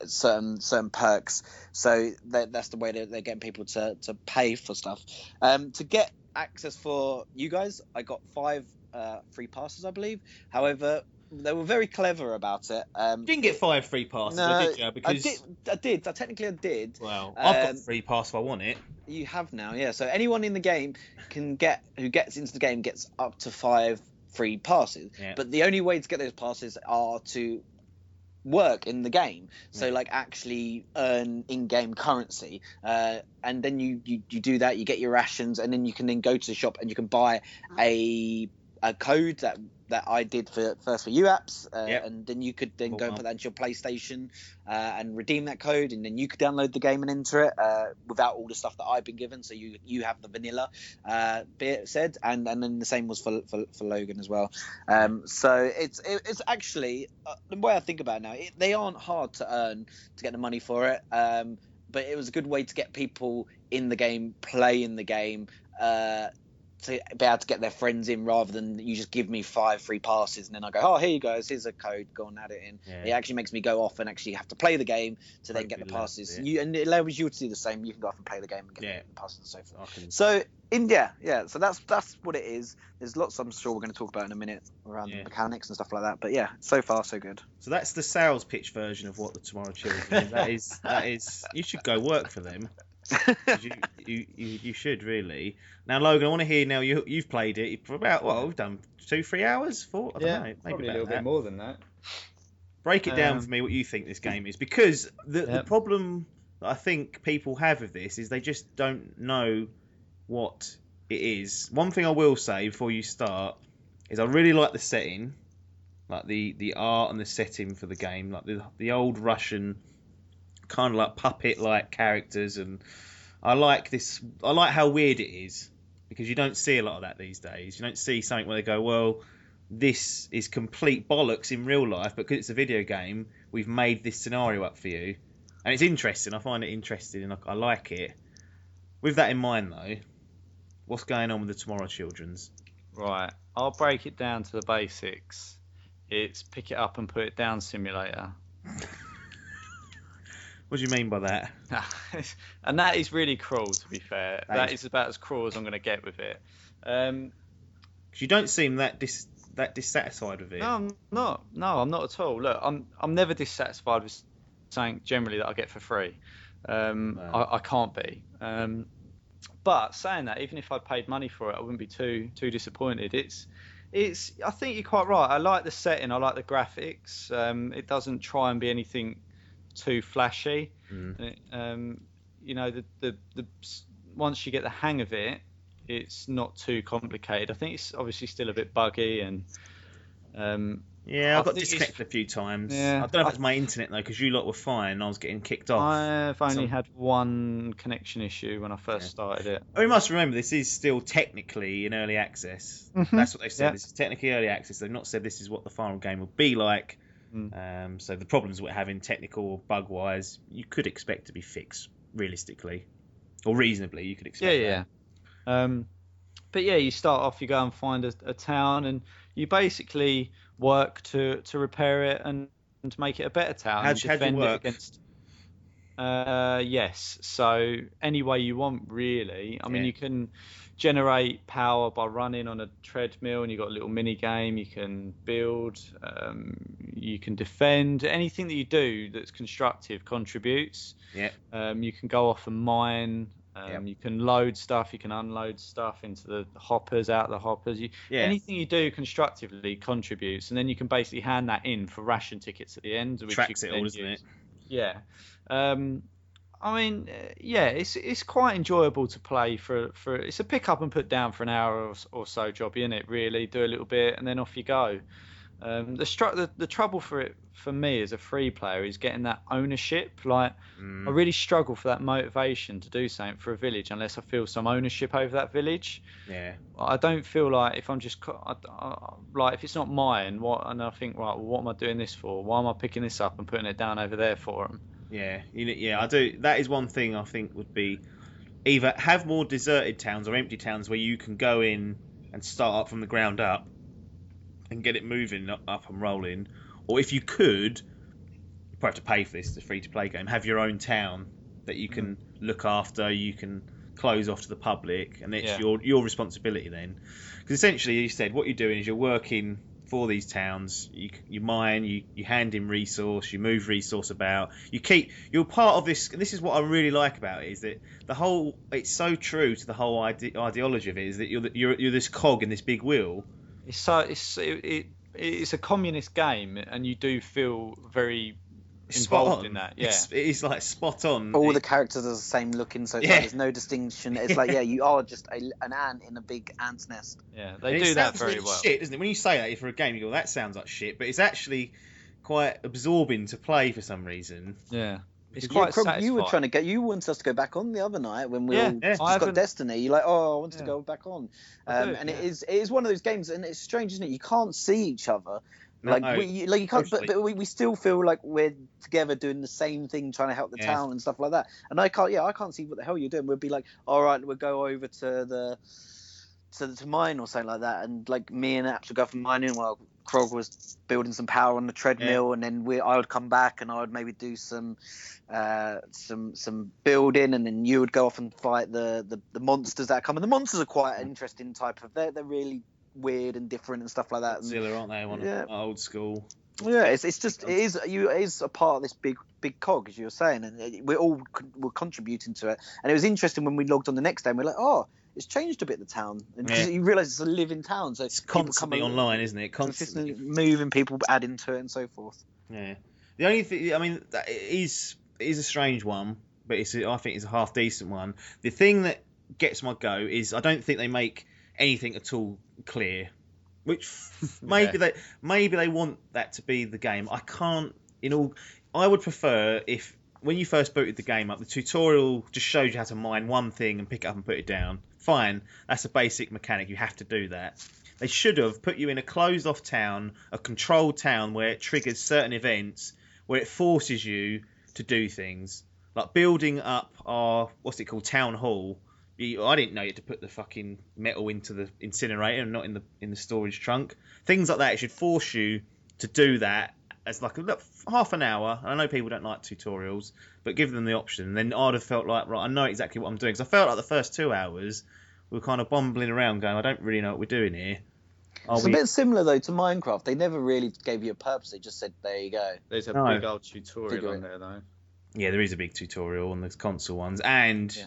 C: certain perks. So that's the way that they're getting people to pay for stuff. To get access for you guys, I got 5 free passes, I believe. However, they were very clever about it.
A: You didn't get 5 free passes, did you? Because
C: I did. Technically, I did.
A: Well, I've got a free pass if I want it.
C: You have now, yeah. So anyone in the game who gets into the game gets up to 5 free passes.
A: Yeah.
C: But the only way to get those passes are to work in the game, so like actually earn in-game currency, and then you do that, you get your rations, and then you can then go to the shop and you can buy a code that I did for you apps, and then you could then go and put that into your PlayStation and redeem that code, and then you could download the game and enter it without all the stuff that I've been given. So you have the vanilla bit said, and then the same was for Logan as well. So it's actually the way I think about it now, they aren't hard to earn to get the money for it, but it was a good way to get people in the game, play in the game, to be able to get their friends in, rather than you just give me 5 free passes and then I go, oh, here you go, here's a code, go and add it in. It actually makes me go off and actually have to play the game to then get the passes. And it allows you to do the same. You can go off and play the game and get the passes and so forth. So so that's what it is. There's lots I'm sure we're going to talk about in a minute around the mechanics and stuff like that. But yeah, so far so good.
A: So that's the sales pitch version of what the Tomorrow Children is. That is you should go work for them. you should really. Now, Logan, I want to hear now. You've played it for about we've done 2-3 hours, 4. I don't know, maybe
B: probably a little bit more than that.
A: Break it down for me what you think this game is, because the problem that I think people have with this is they just don't know what it is. One thing I will say before you start is I really like the setting, like the art and the setting for the game, like the old Russian kind of like puppet-like characters, and I like how weird it is, because you don't see a lot of that these days. You don't see something where they go, well, this is complete bollocks in real life, but because it's a video game, we've made this scenario up for you. And it's interesting. I find it interesting, and I like it. With that in mind, though, what's going on with the Tomorrow Children's?
B: Right, I'll break it down to the basics. It's pick it up and put it down simulator.
A: What do you mean by that?
B: And that is really cruel, to be fair. That is about as cruel as I'm going to get with it.
A: Because you don't seem that dissatisfied with it.
B: No, I'm not. No, I'm not at all. Look, I'm never dissatisfied with something generally that I get for free. I can't be. But saying that, even if I paid money for it, I wouldn't be too disappointed. It's. I think you're quite right. I like the setting. I like the graphics. It doesn't try and be anything too flashy. You know, the once you get the hang of it, it's not too complicated. I think it's obviously still a bit buggy, and
A: I got disconnected a few times. I don't know if it's my internet though, because you lot were fine and I was getting kicked off.
B: I've only had one connection issue when I first started it.
A: We must remember this is still technically in early access. That's what they said. This is technically early access. They've not said this is what the final game will be like. So the problems we're having, technical or bug wise, you could expect to be fixed realistically, or reasonably. You could expect.
B: But yeah, you start off, you go and find a town, and you basically work to repair it and to make it a better town.
A: How do you work?
B: Yes. So any way you want, really. I mean,
A: Yeah.
B: you can generate power by running on a treadmill, and you've got a little mini game. You can build. You can defend. Anything that you do that's constructive contributes.
A: Yeah.
B: You can go off and mine.
A: Yep.
B: You can load stuff. You can unload stuff into the hoppers, out the hoppers.
A: Yeah.
B: Anything you do constructively contributes, and then you can basically hand that in for ration tickets at the end, which you
A: Tracks
B: can
A: it all,
B: then
A: doesn't
B: use.
A: it?
B: Yeah. I mean, yeah, it's quite enjoyable to play for it's a pick up and put down for an hour or so job, isn't it? Really, do a little bit and then off you go. The trouble for me as a free player is getting that ownership. Like, I really struggle for that motivation to do something for a village unless I feel some ownership over that village.
A: Yeah.
B: I don't feel like if I'm just like if it's not mine, and I think, right, well, what am I doing this for? Why am I picking this up and putting it down over there for them?
A: Yeah. Yeah. I do. That is one thing I think would be either have more deserted towns or empty towns where you can go in and start up from the ground up and get it moving up and rolling, or if you could, you probably have to pay for this. It's a free-to-play game. Have your own town that you can look after. You can close off to the public, and it's your responsibility then. Because essentially, you said what you're doing is you're working for these towns. You mine, you hand in resource, you move resource about. You're part of this. And this is what I really like about it, is that it's so true to the whole ideology of it, is that you're this cog in this big wheel.
B: It's a communist game, and you do feel very involved in that. Yeah,
A: it's like spot on.
C: All the characters are the same looking, so it's like there's no distinction. It's like, you are just an ant in a big ant's nest.
B: Yeah, they do that very well.
A: Shit, isn't it? When you say that for a game, you go, that sounds like shit, but it's actually quite absorbing to play for some reason.
B: Yeah. It's quite satisfying.
C: You wanted us to go back on the other night when we all just got Destiny. You're like, I wanted to go back on. It is one of those games, and it's strange, isn't it? You can't see each other. You can't, but we still feel like we're together doing the same thing, trying to help the town and stuff like that. And I can't see what the hell you're doing. We'd be like, all right, we'll go over to mine or something like that, and like me and Apps would go for mining while Krog was building some power on the treadmill, and then I would come back and I would maybe do some building, and then you would go off and fight the monsters that come. And the monsters are quite an interesting type of. They're really weird and different and stuff like that.
A: Godzilla, aren't they? Old school.
C: Yeah, it is a part of this big cog, as you were saying, and we're contributing to it. And it was interesting when we logged on the next day, and we're like, oh, it's changed a bit, the town, and you realise it's a living town, so
A: it's constantly online, isn't it?
C: Constantly moving, people adding to it and so forth.
A: Yeah, the only thing, I mean, that is a strange one, but I think it's a half decent one. The thing that gets my go is I don't think they make anything at all clear, which maybe they want that to be the game. I would prefer if when you first booted the game up, the tutorial just showed you how to mine one thing and pick it up and put it down. Fine, that's a basic mechanic. You have to do that. They should have put you in a closed-off town, a controlled town where it triggers certain events, where it forces you to do things. Like building up our, town hall. I didn't know you had to put the fucking metal into the incinerator and not in the storage trunk. Things like that. It should force you to do that as like half an hour. I know people don't like tutorials, but give them the option. And then I'd have felt like, right, I know exactly what I'm doing. Because I felt like the first 2 hours we were kind of bumbling around going, I don't really know what we're doing here.
C: It's a bit similar, though, to Minecraft. They never really gave you a purpose. They just said, there you go.
B: There's a big old tutorial on there, though.
A: Yeah, there is a big tutorial on the console ones. And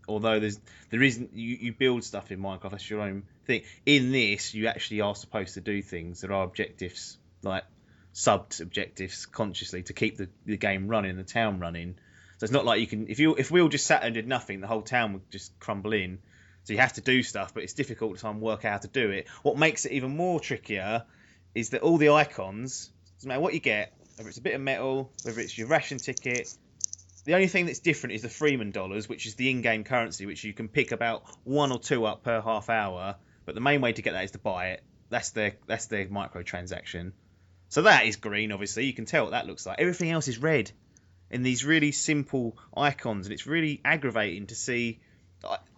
A: although there isn't, you build stuff in Minecraft, that's your own thing. In this, you actually are supposed to do things. There are objectives, like sub-objectives consciously to keep the game running, the town running. So it's not like you can, if we all just sat and did nothing, the whole town would just crumble in. So you have to do stuff, but it's difficult to try and work out how to do it. What makes it even more trickier is that all the icons, doesn't matter what you get, whether it's a bit of metal, whether it's your ration ticket, the only thing that's different is the Freeman dollars, which is the in-game currency, which you can pick about 1 or 2 up per half hour. But the main way to get that is to buy it. That's their microtransaction. So that is green, obviously. You can tell what that looks like. Everything else is red in these really simple icons, and it's really aggravating to see.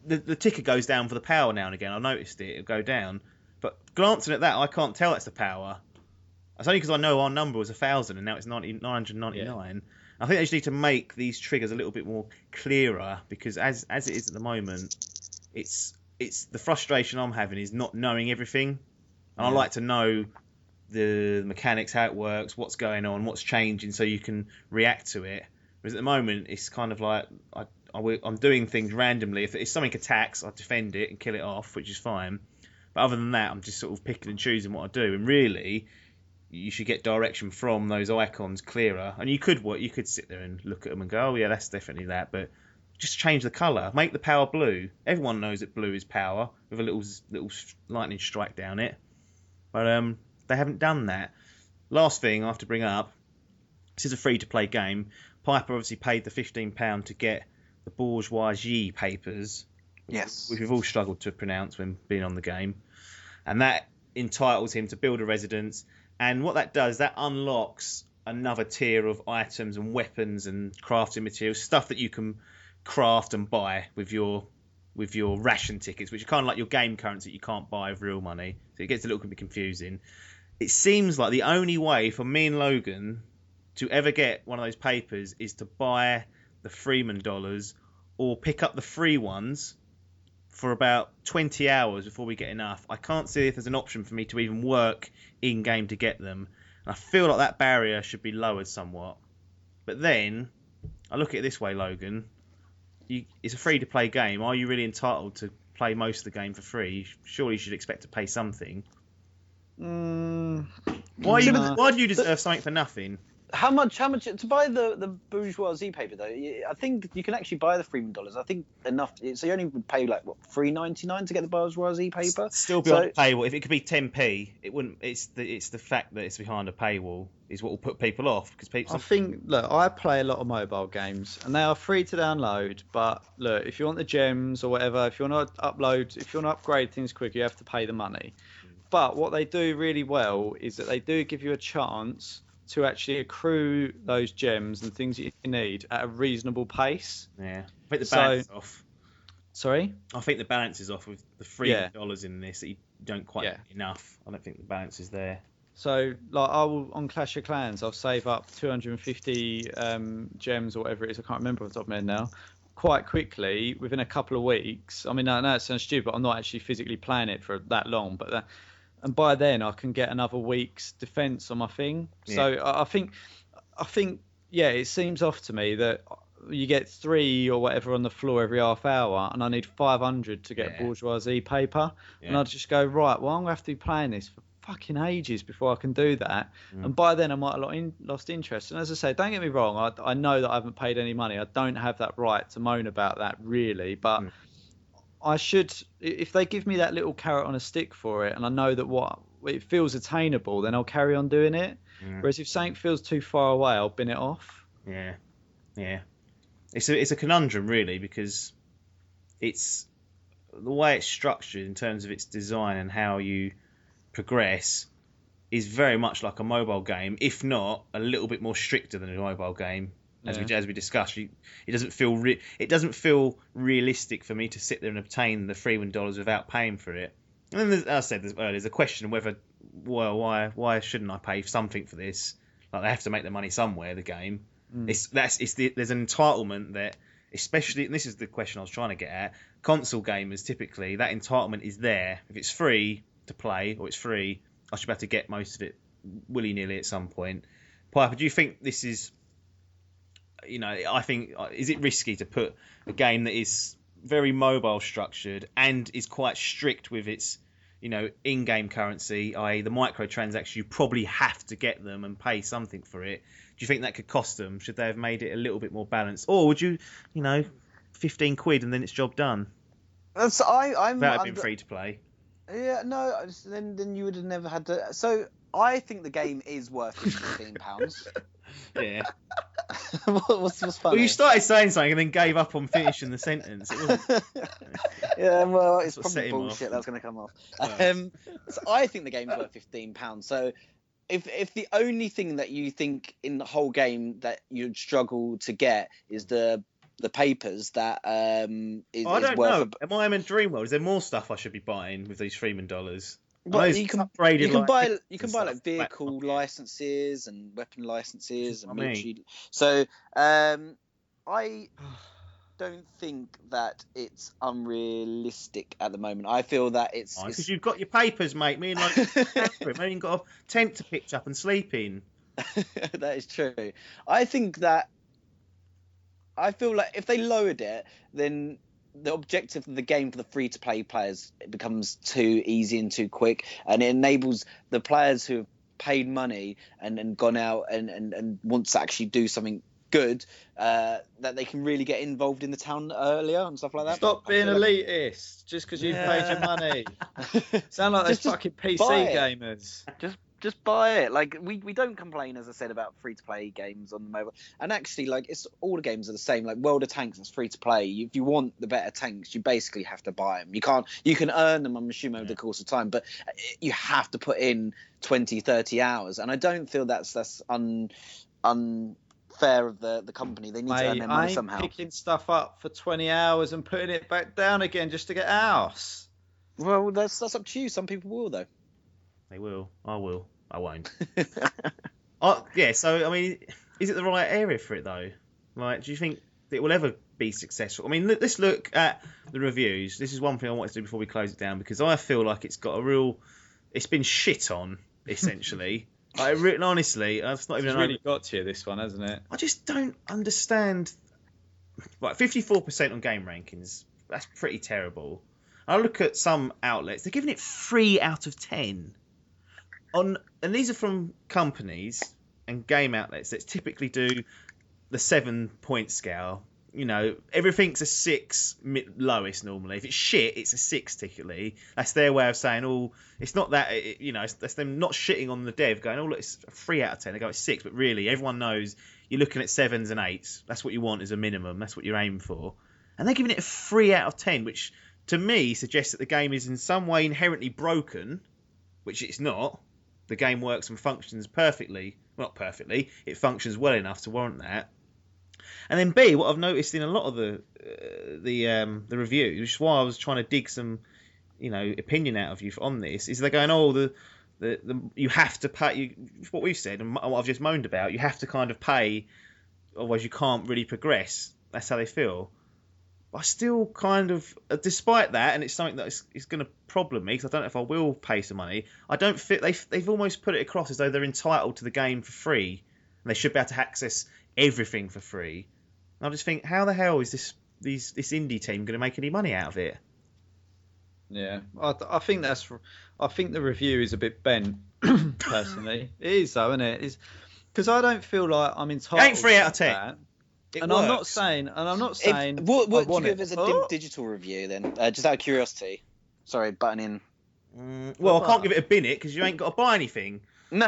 A: The ticker goes down for the power now and again. I noticed it'll go down, but glancing at that, I can't tell that's the power. That's only because I know our number was 1,000 and now it's 999. I think they just need to make these triggers a little bit more clearer, because as it is at the moment, it's the frustration I'm having is not knowing everything, and I like to know the mechanics, how it works, what's going on, what's changing, so you can react to it. Whereas at the moment, it's kind of like I'm doing things randomly. If something attacks, I defend it and kill it off, which is fine. But other than that, I'm just sort of picking and choosing what I do. And really, you should get direction from those icons clearer. And you could sit there and look at them and go, oh yeah, that's definitely that. But just change the colour. Make the power blue. Everyone knows that blue is power with a little lightning strike down it. But they haven't done that. Last thing I have to bring up. This is a free-to-play game. Piper obviously paid the £15 to get the bourgeoisie papers,
C: Yes.
A: which we've all struggled to pronounce when being on the game, and that entitles him to build a residence. And what that does, that unlocks another tier of items and weapons and crafting materials, stuff that you can craft and buy with your ration tickets, which are kind of like your game currency that you can't buy with real money. So it gets a little bit confusing. It seems like the only way for me and Logan to ever get one of those papers is to buy the Freeman dollars or pick up the free ones for about 20 hours before we get enough. I can't see if there's an option for me to even work in-game to get them. And I feel like that barrier should be lowered somewhat. But then, I look at it this way, Logan. It's a free-to-play game. Are you really entitled to play most of the game for free? Surely you should expect to pay something. Why do you deserve something for nothing?
C: How much to buy the bourgeoisie paper though? I think you can actually buy the Freeman dollars. I think enough. So you only would pay like what, $3.99 to get the bourgeoisie paper.
A: Still behind a paywall. If it could be 10p, it wouldn't. It's the fact that it's behind a paywall is what will put people off, because people.
B: I think, look, I play a lot of mobile games and they are free to download. But look, if you want the gems or whatever, if you want to upload, if you want to upgrade things quick, you have to pay the money. But what they do really well is that they do give you a chance to actually accrue those gems and things that you need at a reasonable pace.
A: Yeah, I think the balance is off.
B: Sorry?
A: I think the balance is off with the $3 in this that you don't quite get enough. I don't think the balance is there.
B: So, like, on Clash of Clans, I'll save up 250 gems or whatever it is. I can't remember off the top of my head now. Quite quickly, within a couple of weeks. I mean, I know it sounds stupid. I'm not actually physically playing it for that long, but and by then I can get another week's defense on my thing. Yeah. So I think, it seems off to me that you get 3 or whatever on the floor every half hour, and I need 500 to get bourgeoisie paper. Yeah. And I'd just go, right, well, I'm going to have to be playing this for fucking ages before I can do that. And by then I might have lost interest. And as I say, don't get me wrong, I know that I haven't paid any money. I don't have that right to moan about that, really. But I should, if they give me that little carrot on a stick for it, and I know that it feels attainable, then I'll carry on doing it. Whereas if something feels too far away, I'll bin it off.
A: Yeah. It's a conundrum, really, because it's the way it's structured in terms of its design and how you progress is very much like a mobile game, if not a little bit more stricter than a mobile game. As we discussed, it doesn't feel realistic for me to sit there and obtain the Freeman dollars without paying for it. And then, as I said earlier, there's a question of whether, why shouldn't I pay something for this? Like, they have to make the money somewhere. The game, there's an entitlement that, especially, and this is the question I was trying to get at. Console gamers, typically, that entitlement is there. If it's free to play or it's free, I should be able to get most of it willy-nilly at some point. Piper, do you think this is? I think, is it risky to put a game that is very mobile structured and is quite strict with its, in-game currency, i.e. the microtransactions, you probably have to get them and pay something for it. Do you think that could cost them? Should they have made it a little bit more balanced? Or would you, 15 quid and then it's job done? Without being free to play.
C: Yeah, no, then you would have never had to. So I think the game is worth £15.
A: Yeah.
C: What's funny?
A: Well, you started saying something and then gave up on finishing the sentence. It wasn't...
C: Yeah, well, it's probably bullshit that's going to come off. So I think the game's worth £15. So if the only thing that you think in the whole game that you'd struggle to get is the papers, that
A: I don't know. Am I in a dream world? Is there more stuff I should be buying with these Freeman dollars?
C: But you can buy like vehicle
A: laptop.
C: licenses and weapon licenses and
A: what I mean.
C: military. So I don't think that it's unrealistic at the moment. I feel that it's
A: Because you've got your papers, mate. Me and like, me and got a tent to pitch up and sleep in.
C: that is true. I feel like if they lowered it, then the objective of the game for the free-to-play players, it becomes too easy and too quick, and it enables the players who have paid money and gone out and want to actually do something good, that they can really get involved in the town earlier and stuff like that.
B: Stop being elitist just because you've paid your money. Sound like those fucking PC gamers.
C: Just buy it. Like we don't complain, as I said, about free to play games on the mobile. And actually, like it's all the games are the same. Like World of Tanks is free to play. If you want the better tanks, you basically have to buy them. You can earn them, I'm assuming, over the course of time, but you have to put in 20, 30 hours. And I don't feel that's unfair of the company. They need to earn their money somehow.
B: I'm picking stuff up for 20 hours and putting it back down again just to get house.
C: Well, that's up to you. Some people will, though.
A: They will. I will. I won't. Yeah, so, I mean, is it the right area for it, though? Like, do you think it will ever be successful? I mean, let's look at the reviews. This is one thing I wanted to do before we close it down, because I feel like it's got a real... It's been shit on, essentially. Like, honestly, it's not even...
B: It's really got to you, this one, hasn't it?
A: I just don't understand... Like, 54% on game rankings. That's pretty terrible. I look at some outlets. They're giving it 3 out of 10. And these are from companies and game outlets that typically do the 7-point scale. You know, everything's a 6 lowest normally. If it's shit, it's a 6 typically. That's their way of saying, oh, it's not that, that's them not shitting on the dev, going, oh, look, it's a 3 out of 10. They go, it's 6, but really, everyone knows you're looking at 7s and 8s. That's what you want as a minimum. That's what you're aiming for. And they're giving it a 3 out of 10, which to me suggests that the game is in some way inherently broken, which it's not. The game works and functions perfectly. Well, not perfectly. It functions well enough to warrant that. And then B, what I've noticed in a lot of the reviews, which is why I was trying to dig some, opinion out of you on this, is they're going, oh, the you have to pay. What we've said and what I've just moaned about, you have to kind of pay, otherwise you can't really progress. That's how they feel. I still kind of, despite that, and it's something that is going to problem me, because I don't know if I will pay some money, I don't fit. They've almost put it across as though they're entitled to the game for free, and they should be able to access everything for free. And I just think, how the hell is this indie team going to make any money out of it?
B: Yeah, I think the review is a bit bent, personally. It is, though, isn't it? Because I don't feel like I'm entitled.
A: It ain't 3 out of 10.
B: That. I'm not saying.
C: What do you give as a Dimp digital review then? Just out of curiosity. Sorry, butting in.
A: Well, I can't give it a binnet because you ain't got to buy anything.
C: No.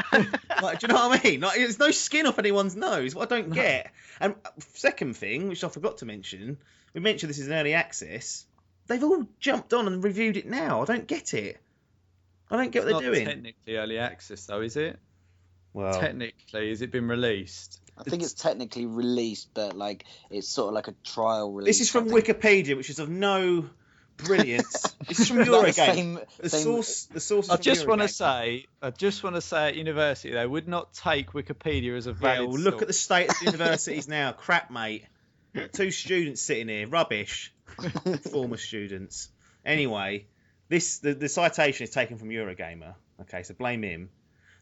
A: Like, do you know what I mean? Like, there's no skin off anyone's nose. What I don't get. And second thing, which I forgot to mention, we mentioned this is an early access. They've all jumped on and reviewed it now. I don't get it. I don't get what they're doing.
B: It's not technically early access, though, is it?
A: Well,
B: technically, has it been released?
C: I think it's technically released, but like it's sort of like a trial release.
A: This is from Wikipedia, which is of no brilliance. This is from Eurogame. The source is
B: I just want to say at university they would not take Wikipedia as a valid
A: source. Look at the state of the universities now. Crap, mate. 2 students sitting here. Rubbish. Former students. Anyway, the citation is taken from Eurogamer. Okay, so blame him.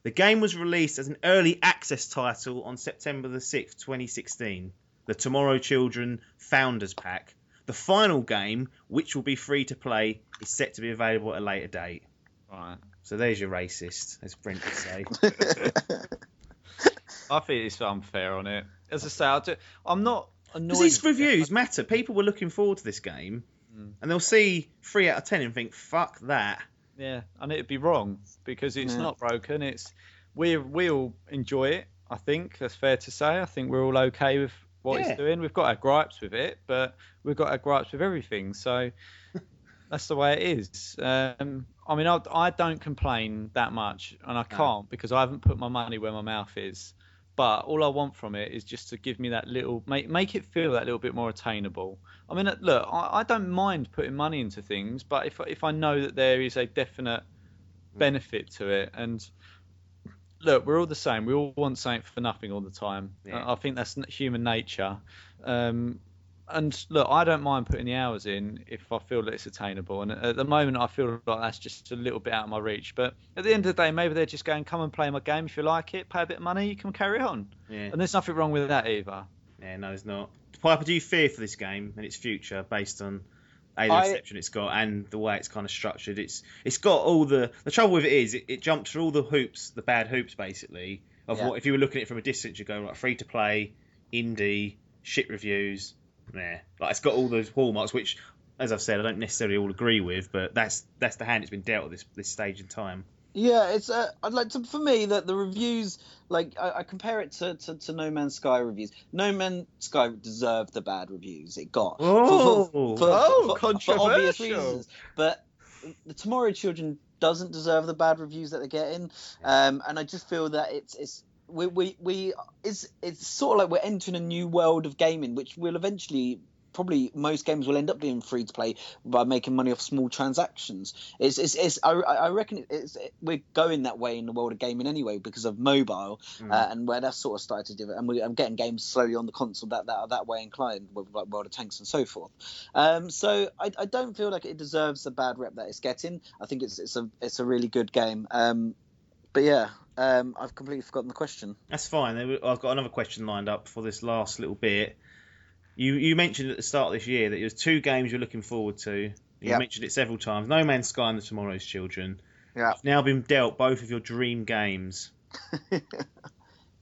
A: The game was released as an early access title on September the 6th, 2016. The Tomorrow Children Founders Pack. The final game, which will be free to play, is set to be available at a later date.
B: Right.
A: So there's your racist, as Brent would say.
B: I think it's unfair on it. As I say, I'm not annoyed.
A: Because these reviews matter. People were looking forward to this game, and they'll see 3 out of 10 and think, fuck that.
B: Yeah, and it'd be wrong because it's not broken. We all enjoy it. I think that's fair to say. I think we're all okay with what it's doing. We've got our gripes with it, but we've got our gripes with everything. So that's the way it is. I mean, I don't complain that much, and I can't because I haven't put my money where my mouth is. But all I want from it is just to give me that little, make it feel that little bit more attainable. I mean, look, I don't mind putting money into things, but if I know that there is a definite benefit to it. And look, we're all the same. We all want something for nothing all the time.
A: Yeah.
B: I think that's human nature. And look, I don't mind putting the hours in if I feel that it's attainable. And at the moment, I feel like that's just a little bit out of my reach. But at the end of the day, maybe they're just going, come and play my game. If you like it, pay a bit of money, you can carry on.
A: Yeah.
B: And there's nothing wrong with that either.
A: Yeah, no, there's not. Piper, do you fear for this game and its future based on the reception it's got and the way it's kind of structured? It's got all the trouble with it is it jumps through all the hoops, the bad hoops basically. What if you were looking at it from a distance, you're going like free to play, indie, shit reviews. Yeah, like it's got all those hallmarks, which, as I've said, I don't necessarily all agree with, but that's the hand it's been dealt at this stage in time.
C: Yeah, it's I'd like to, for me, that the reviews, like I compare it to No Man's Sky reviews. No Man's Sky deserved the bad reviews it got for obvious reasons, but the Tomorrow Children doesn't deserve the bad reviews that they're getting, and I just feel that it's sort of like we're entering a new world of gaming, which will eventually, probably most games will end up being free to play by making money off small transactions. I reckon we're going that way in the world of gaming anyway because of mobile, and where that's sort of started to do it. And I'm getting games slowly on the console that are that way inclined, with like World of Tanks and so forth. So I don't feel like it deserves the bad rep that it's getting. I think it's a really good game. But yeah, I've completely forgotten the question.
A: That's fine. I've got another question lined up for this last little bit. You mentioned at the start of this year that there was 2 games you're looking forward to. You mentioned it several times. No Man's Sky and The Tomorrow's Children.
C: Yeah.
A: You've now been dealt both of your dream games.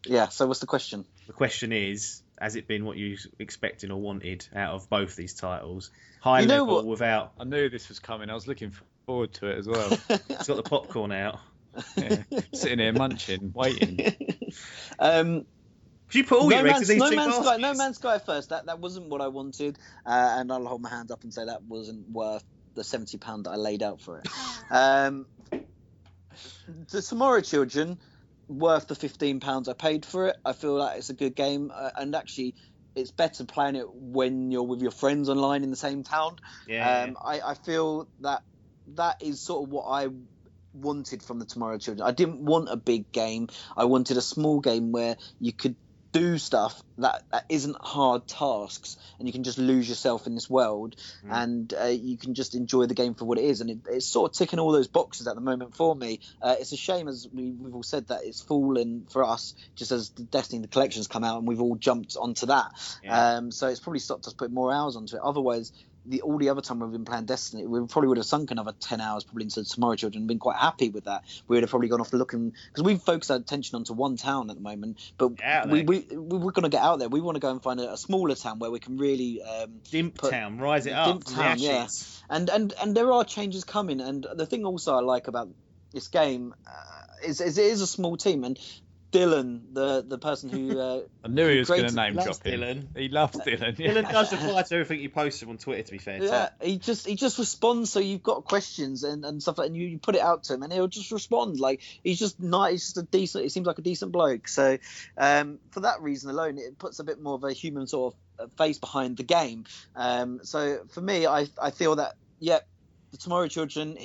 C: Yeah, so what's the question?
A: The question is, has it been what you expected or wanted out of both these titles? High level without...
B: I knew this was coming. I was looking forward to it as well.
A: It's got the popcorn out.
B: Yeah, sitting here munching, waiting.
A: You put all your eggs in these two baskets.
C: No Man's Sky first. That wasn't what I wanted, and I'll hold my hands up and say that wasn't worth the £70 that I laid out for it. The Tomorrow Children, worth the £15 I paid for it. I feel like it's a good game, and actually, it's better playing it when you're with your friends online in the same town. I feel that is sort of what I wanted from the Tomorrow Children. I didn't want a big game. I wanted a small game where you could do stuff that isn't hard tasks, and you can just lose yourself in this world, and you can just enjoy the game for what it is. And it's sort of ticking all those boxes at the moment for me. It's a shame, as we've all said, that it's fallen for us just as the Destiny the Collection's come out and we've all jumped onto that. So it's probably stopped us putting more hours onto it. Otherwise, all the other time we've been playing Destiny, we probably would have sunk another 10 hours probably into Tomorrow Children and been quite happy with that. We would have probably gone off looking, because we've focused our attention onto one town at the moment, but we're going to get out there. We want to go and find a smaller town where we can really
A: Dimp town, rise it up.
C: Dimp town, yeah. And there are changes coming, and the thing also I like about this game is it is a small team, and Dylan, the person who
B: I knew he was going to name drop him.
A: Dylan.
B: He loves Dylan. Yeah.
A: Dylan does reply to everything you post him on Twitter. To be fair,
C: yeah, he just responds. So you've got questions and stuff like, and you put it out to him, and he'll just respond. Like he's just nice. He's just a decent. He seems like a decent bloke. So for that reason alone, it puts a bit more of a human sort of face behind the game. So for me, I feel that the Tomorrow Children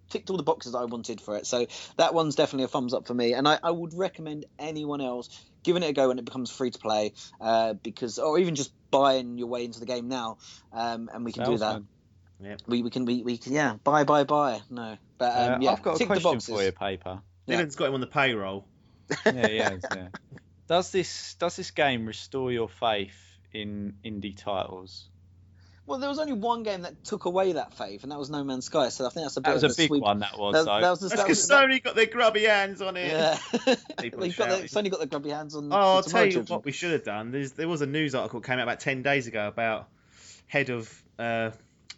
C: ticked all the boxes I wanted for it. So that one's definitely a thumbs up for me. And I would recommend anyone else giving it a go when it becomes free to play, or even just buying your way into the game now. And we can do that.
A: Yeah.
C: We can buy. No. But
B: I've got a question for you, Paper.
A: Dylan's got him on the payroll.
B: Yeah, he has, yeah. Does this game restore your faith in indie titles?
C: Well, there was only one game that took away that faith, and that was No Man's Sky. So I think that's a bit.
B: That was a big one. That was.
A: That's because Sony got their grubby hands on it.
C: Yeah. Sony got their grubby hands on.
A: Oh, I'll tell you what we should have done. There was a news article that came out about 10 days ago about head of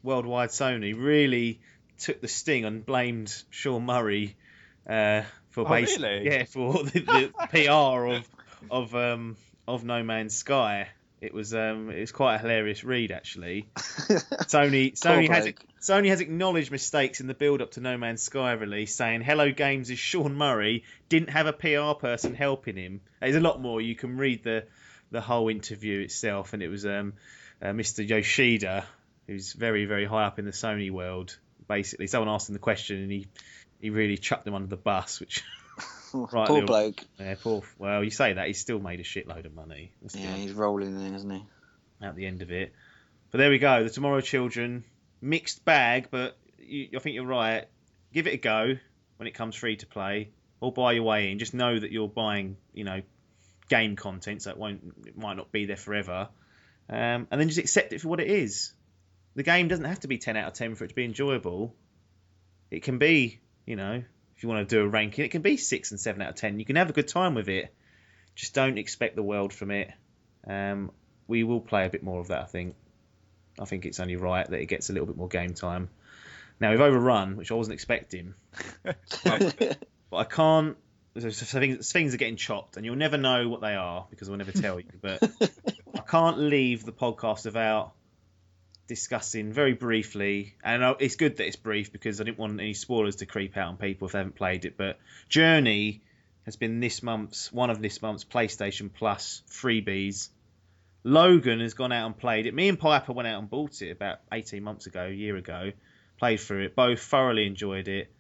A: worldwide Sony really took the sting and blamed Sean Murray for
B: really?
A: for the PR of No Man's Sky. It was quite a hilarious read, actually. Sony has acknowledged mistakes in the build-up to No Man's Sky release, saying Hello Games' Sean Murray didn't have a PR person helping him. There's a lot more. You can read the whole interview itself, and it was Mr. Yoshida, who's very, very high up in the Sony world, basically. Someone asked him the question, and he really chucked them under the bus, which...
C: Right, poor bloke.
A: Yeah, poor. Well, you say that, he's still made a shitload of money.
C: Yeah, he's rolling in, isn't he?
A: At the end of it. But there we go, the Tomorrow Children. Mixed bag, but I think you're right. Give it a go when it comes free to play, or buy your way in. Just know that you're buying, game content, so it might not be there forever. And then just accept it for what it is. The game doesn't have to be 10 out of 10 for it to be enjoyable. It can be, if you want to do a ranking, it can be 6 and 7 out of 10. You can have a good time with it. Just don't expect the world from it. We will play a bit more of that, I think. I think it's only right that it gets a little bit more game time. Now, we've overrun, which I wasn't expecting. But I can't... Things are getting chopped, and you'll never know what they are, because I'll never tell you. But I can't leave the podcast without discussing very briefly, and it's good that it's brief, because I didn't want any spoilers to creep out on people if they haven't played it, but Journey has been one of this month's PlayStation Plus freebies. Logan has gone out and played it. Me and Piper went out and bought it about 18 months ago, a year ago, played through it, both thoroughly enjoyed it.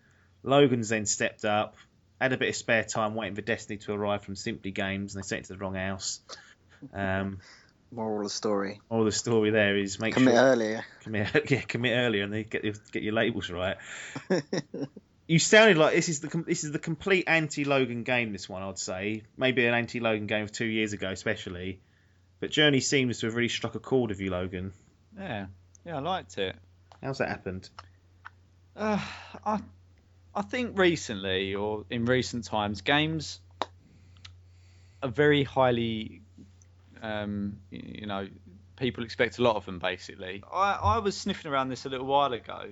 A: Logan's then stepped up, had a bit of spare time waiting for Destiny to arrive from Simply Games, and they sent it to the wrong house.
C: Moral of the story.
A: All the story there is
C: commit earlier.
A: Commit earlier, and then get your labels right. You sounded like this is the complete anti-Logan game. This one, I'd say, maybe an anti-Logan game of 2 years ago, especially. But Journey seems to have really struck a chord with you, Logan.
B: Yeah, I liked it.
A: How's that happened?
B: I think recently, or in recent times, games are very highly, people expect a lot of them, basically. I was sniffing around this a little while ago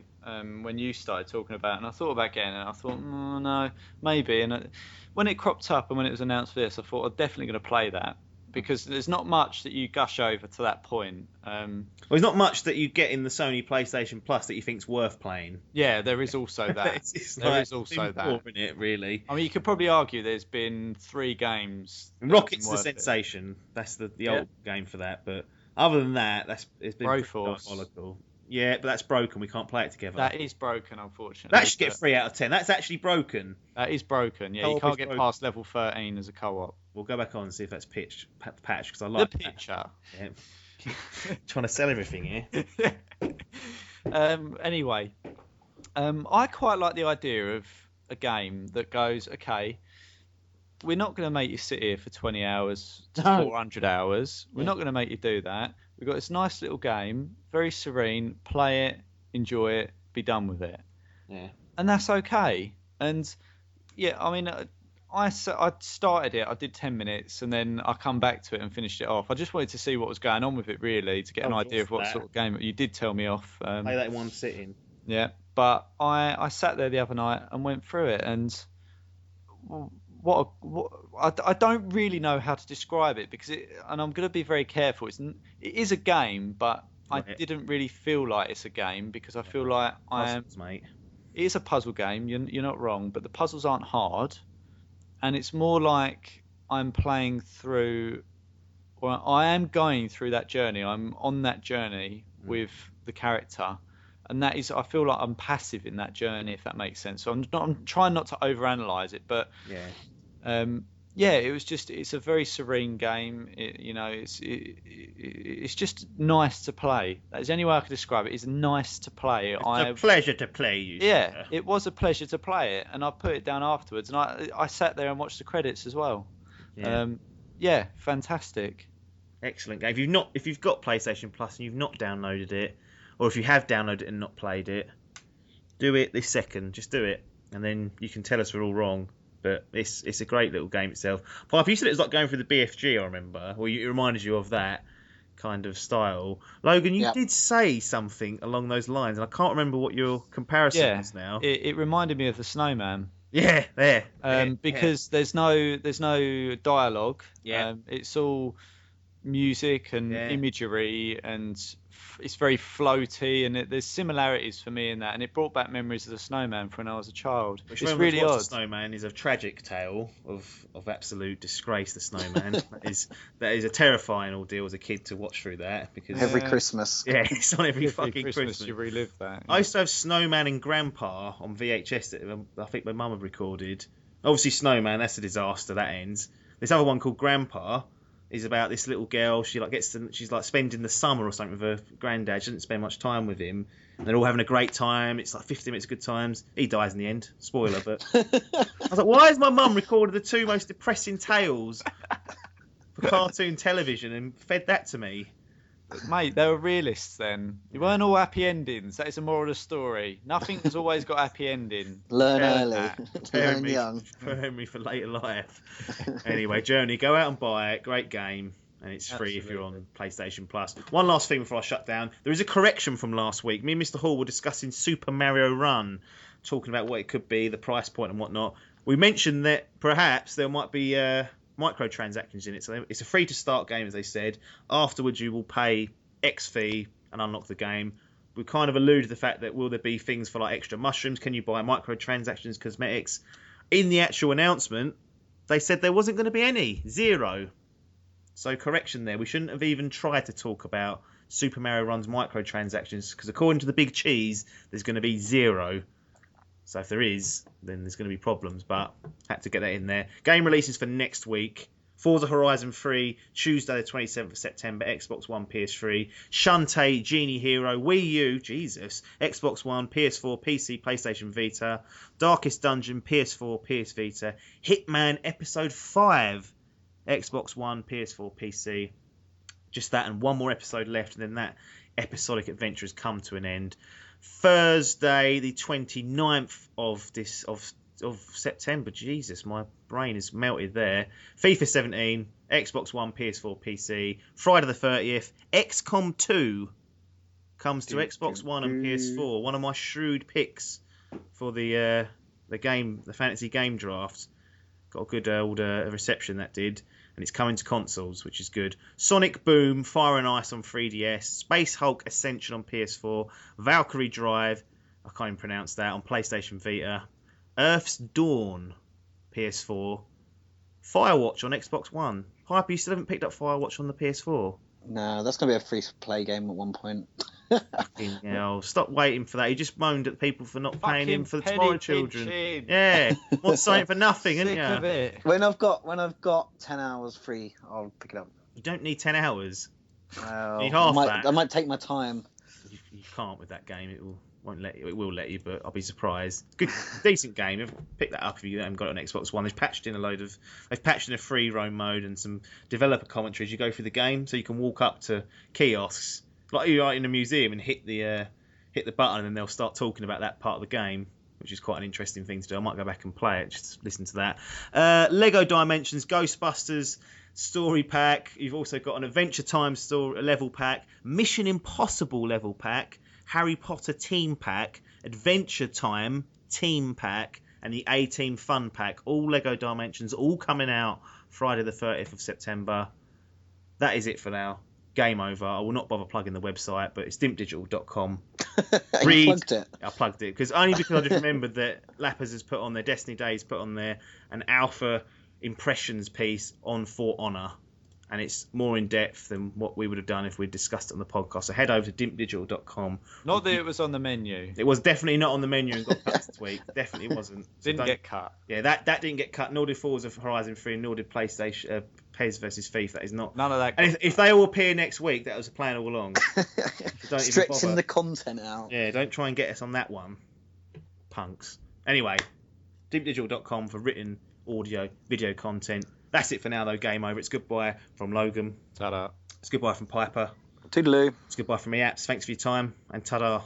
B: when you started talking about it, and I thought about getting it, and I thought, no, maybe. And when it cropped up and when it was announced for this, I thought, I'm definitely going to play that, because there's not much that you gush over to that point.
A: Well, there's not much that you get in the Sony PlayStation Plus that you think's worth playing.
B: Yeah, there is also that. There is also that.
A: In it, really.
B: I mean, you could probably argue there's been 3 games.
A: Rocket's the sensation. That's the old game for that. But other than that, it's been diabolical. Yeah, but that's broken. We can't play it together.
B: That is broken, unfortunately.
A: That should get 3 out of 10. That's actually broken.
B: That is broken. Yeah, you can't get past level 13 as a co-op.
A: We'll go back on and see if that's patched, because I like
B: the pitcher.
A: Yeah. Trying to sell everything here.
B: Anyway, I quite like the idea of a game that goes, okay, we're not going to make you sit here for 20 hours to 400 hours. We're not going to make you do that. We've got this nice little game, very serene, play it, enjoy it, be done with it.
A: Yeah.
B: And that's okay. And, yeah, I mean, I started it, I did 10 minutes, and then I come back to it and finished it off. I just wanted to see what was going on with it, really, to get an idea of what sort of game. You did tell me off.
A: Play that in one sitting.
B: Yeah, but I sat there the other night and went through it, and I don't really know how to describe it, because and I'm going to be very careful. It is a game, but I didn't really feel like it's a game, because I feel like
A: mate.
B: It is a puzzle game. You're not wrong, but the puzzles aren't hard. And it's more like I'm playing through, or I am going through that journey. I'm on that journey with the character, and that is, I feel like I'm passive in that journey, if that makes sense. So I'm trying not to overanalyze it, but it was just, it's a very serene game. It's just nice to play. That's the only way I could describe it. It's nice to play.
A: It's a pleasure to play.
B: It was a pleasure to play it, and I put it down afterwards, and I sat there and watched the credits as well. Fantastic.
A: Excellent game. If you've got PlayStation Plus and you've not downloaded it, or if you have downloaded it and not played it, do it this second. Just do it, and then you can tell us we're all wrong. But it's a great little game itself. Pipe, you said it was like going through the BFG, I remember. Well, it reminded you of that kind of style. Logan, you did say something along those lines, and I can't remember what your comparison is now.
B: It reminded me of the Snowman.
A: Yeah, there.
B: Because there's no dialogue.
A: Yeah.
B: It's all music and imagery and it's very floaty, and there's similarities for me in that, and it brought back memories of the Snowman from when I was a child.
A: Which,
B: it's really odd.
A: The Snowman is a tragic tale of absolute disgrace. The Snowman that is a terrifying ordeal as a kid to watch through that, because
C: every Christmas.
A: Yeah, it's on every fucking Christmas.
B: You relive that.
A: I used to have Snowman and Grandpa on VHS that I think my mum had recorded. Obviously, Snowman, that's a disaster. That ends. This other one called Grandpa is about this little girl. She's like spending the summer or something with her granddad. She doesn't spend much time with him. And they're all having a great time. It's like 50 minutes of good times. He dies in the end. Spoiler, but I was like, why has my mum recorded the two most depressing tales for cartoon television and fed that to me?
B: Mate, they were realists then. You weren't all happy endings. That is the moral of the story. Nothing's always got a happy ending.
C: Learn early.
A: Prepare
C: Learn young.
A: Prepare me for later life. Anyway, Journey, go out and buy it. Great game. And it's free if you're on PlayStation Plus. One last thing before I shut down. There is a correction from last week. Me and Mr. Hall were discussing Super Mario Run, talking about what it could be, the price point and whatnot. We mentioned that perhaps there might be microtransactions in it. So it's a free-to-start game, as they said. Afterwards, you will pay X fee and unlock the game. We kind of alluded to the fact that will there be things for like extra mushrooms? Can you buy microtransactions, cosmetics? In the actual announcement, they said there wasn't going to be any. 0. So correction there. We shouldn't have even tried to talk about Super Mario Run's microtransactions, because according to the big cheese, there's going to be 0. So if there is, then there's going to be problems, but had to get that in there. Game releases for next week. Forza Horizon 3, Tuesday the 27th of September, Xbox One, PS3. Shantae, Genie Hero, Wii U, Jesus, Xbox One, PS4, PC, PlayStation Vita. Darkest Dungeon, PS4, PS Vita. Hitman Episode 5, Xbox One, PS4, PC. Just that and one more episode left, and then that episodic adventure has come to an end. Thursday, the 29th of September. Jesus, my brain is melted there. FIFA 17, Xbox One, PS4, PC. Friday the 30th, XCOM 2 comes to Xbox One and PS4. One of my shrewd picks for the fantasy game draft. Got a good old reception that did. And it's coming to consoles, which is good. Sonic Boom, Fire and Ice on 3DS, Space Hulk Ascension on PS4, Valkyrie Drive, I can't even pronounce that, on PlayStation Vita, Earth's Dawn, PS4, Firewatch on Xbox One. Hyper, you still haven't picked up Firewatch on the PS4?
C: No, that's going to be a free-to-play game at one point.
A: Fucking hell, stop waiting for that. He just moaned at people for not paying him for the Tomorrow Children. Yeah, want something for nothing, isn't you?
C: When I've got 10 hours free, I'll pick it up.
A: You don't need 10 hours.
C: Well,
A: You need half that.
C: I might take my time.
A: You can't with that game. It will let you, but I'll be surprised. Good, decent game. Pick that up if you haven't got it on Xbox One. They've patched in a free roam mode and some developer commentary as you go through the game, so you can walk up to kiosks like you are in a museum and hit the button, and then they'll start talking about that part of the game, which is quite an interesting thing to do. I might go back and play it, just listen to that. Lego Dimensions Ghostbusters story pack. You've also got an Adventure Time level pack, Mission Impossible level pack, Harry Potter team pack, Adventure Time team pack, and the A-Team fun pack. All Lego Dimensions, all coming out Friday the 30th of September. That is it for now. Game over. I will not bother plugging the website, but it's dimpdigital.com.
C: You plugged it.
A: I plugged it because I just remembered that Lappers has put on their Destiny Days, put on there an alpha impressions piece on For Honor, and it's more in depth than what we would have done if we'd discussed it on the podcast. So head over to dimpdigital.com.
B: Not that it was on the menu.
A: It was definitely not on the menu and got cut this week. Definitely wasn't.
B: Didn't get cut.
A: Yeah, that didn't get cut. Nor did Forza Horizon 3, nor did PlayStation PES versus FIFA. That is not.
B: None of that.
A: And if they all appear next week, that was the plan all along. Don't
C: Stretching the content out.
A: Yeah, don't try and get us on that one, punks. Anyway, dimpdigital.com for written, audio, video content. That's it for now, though. Game over. It's goodbye from Logan.
B: Ta-da.
A: It's goodbye from Piper.
C: Toodaloo.
A: It's goodbye from me, Apps. Thanks for your time, and ta-da.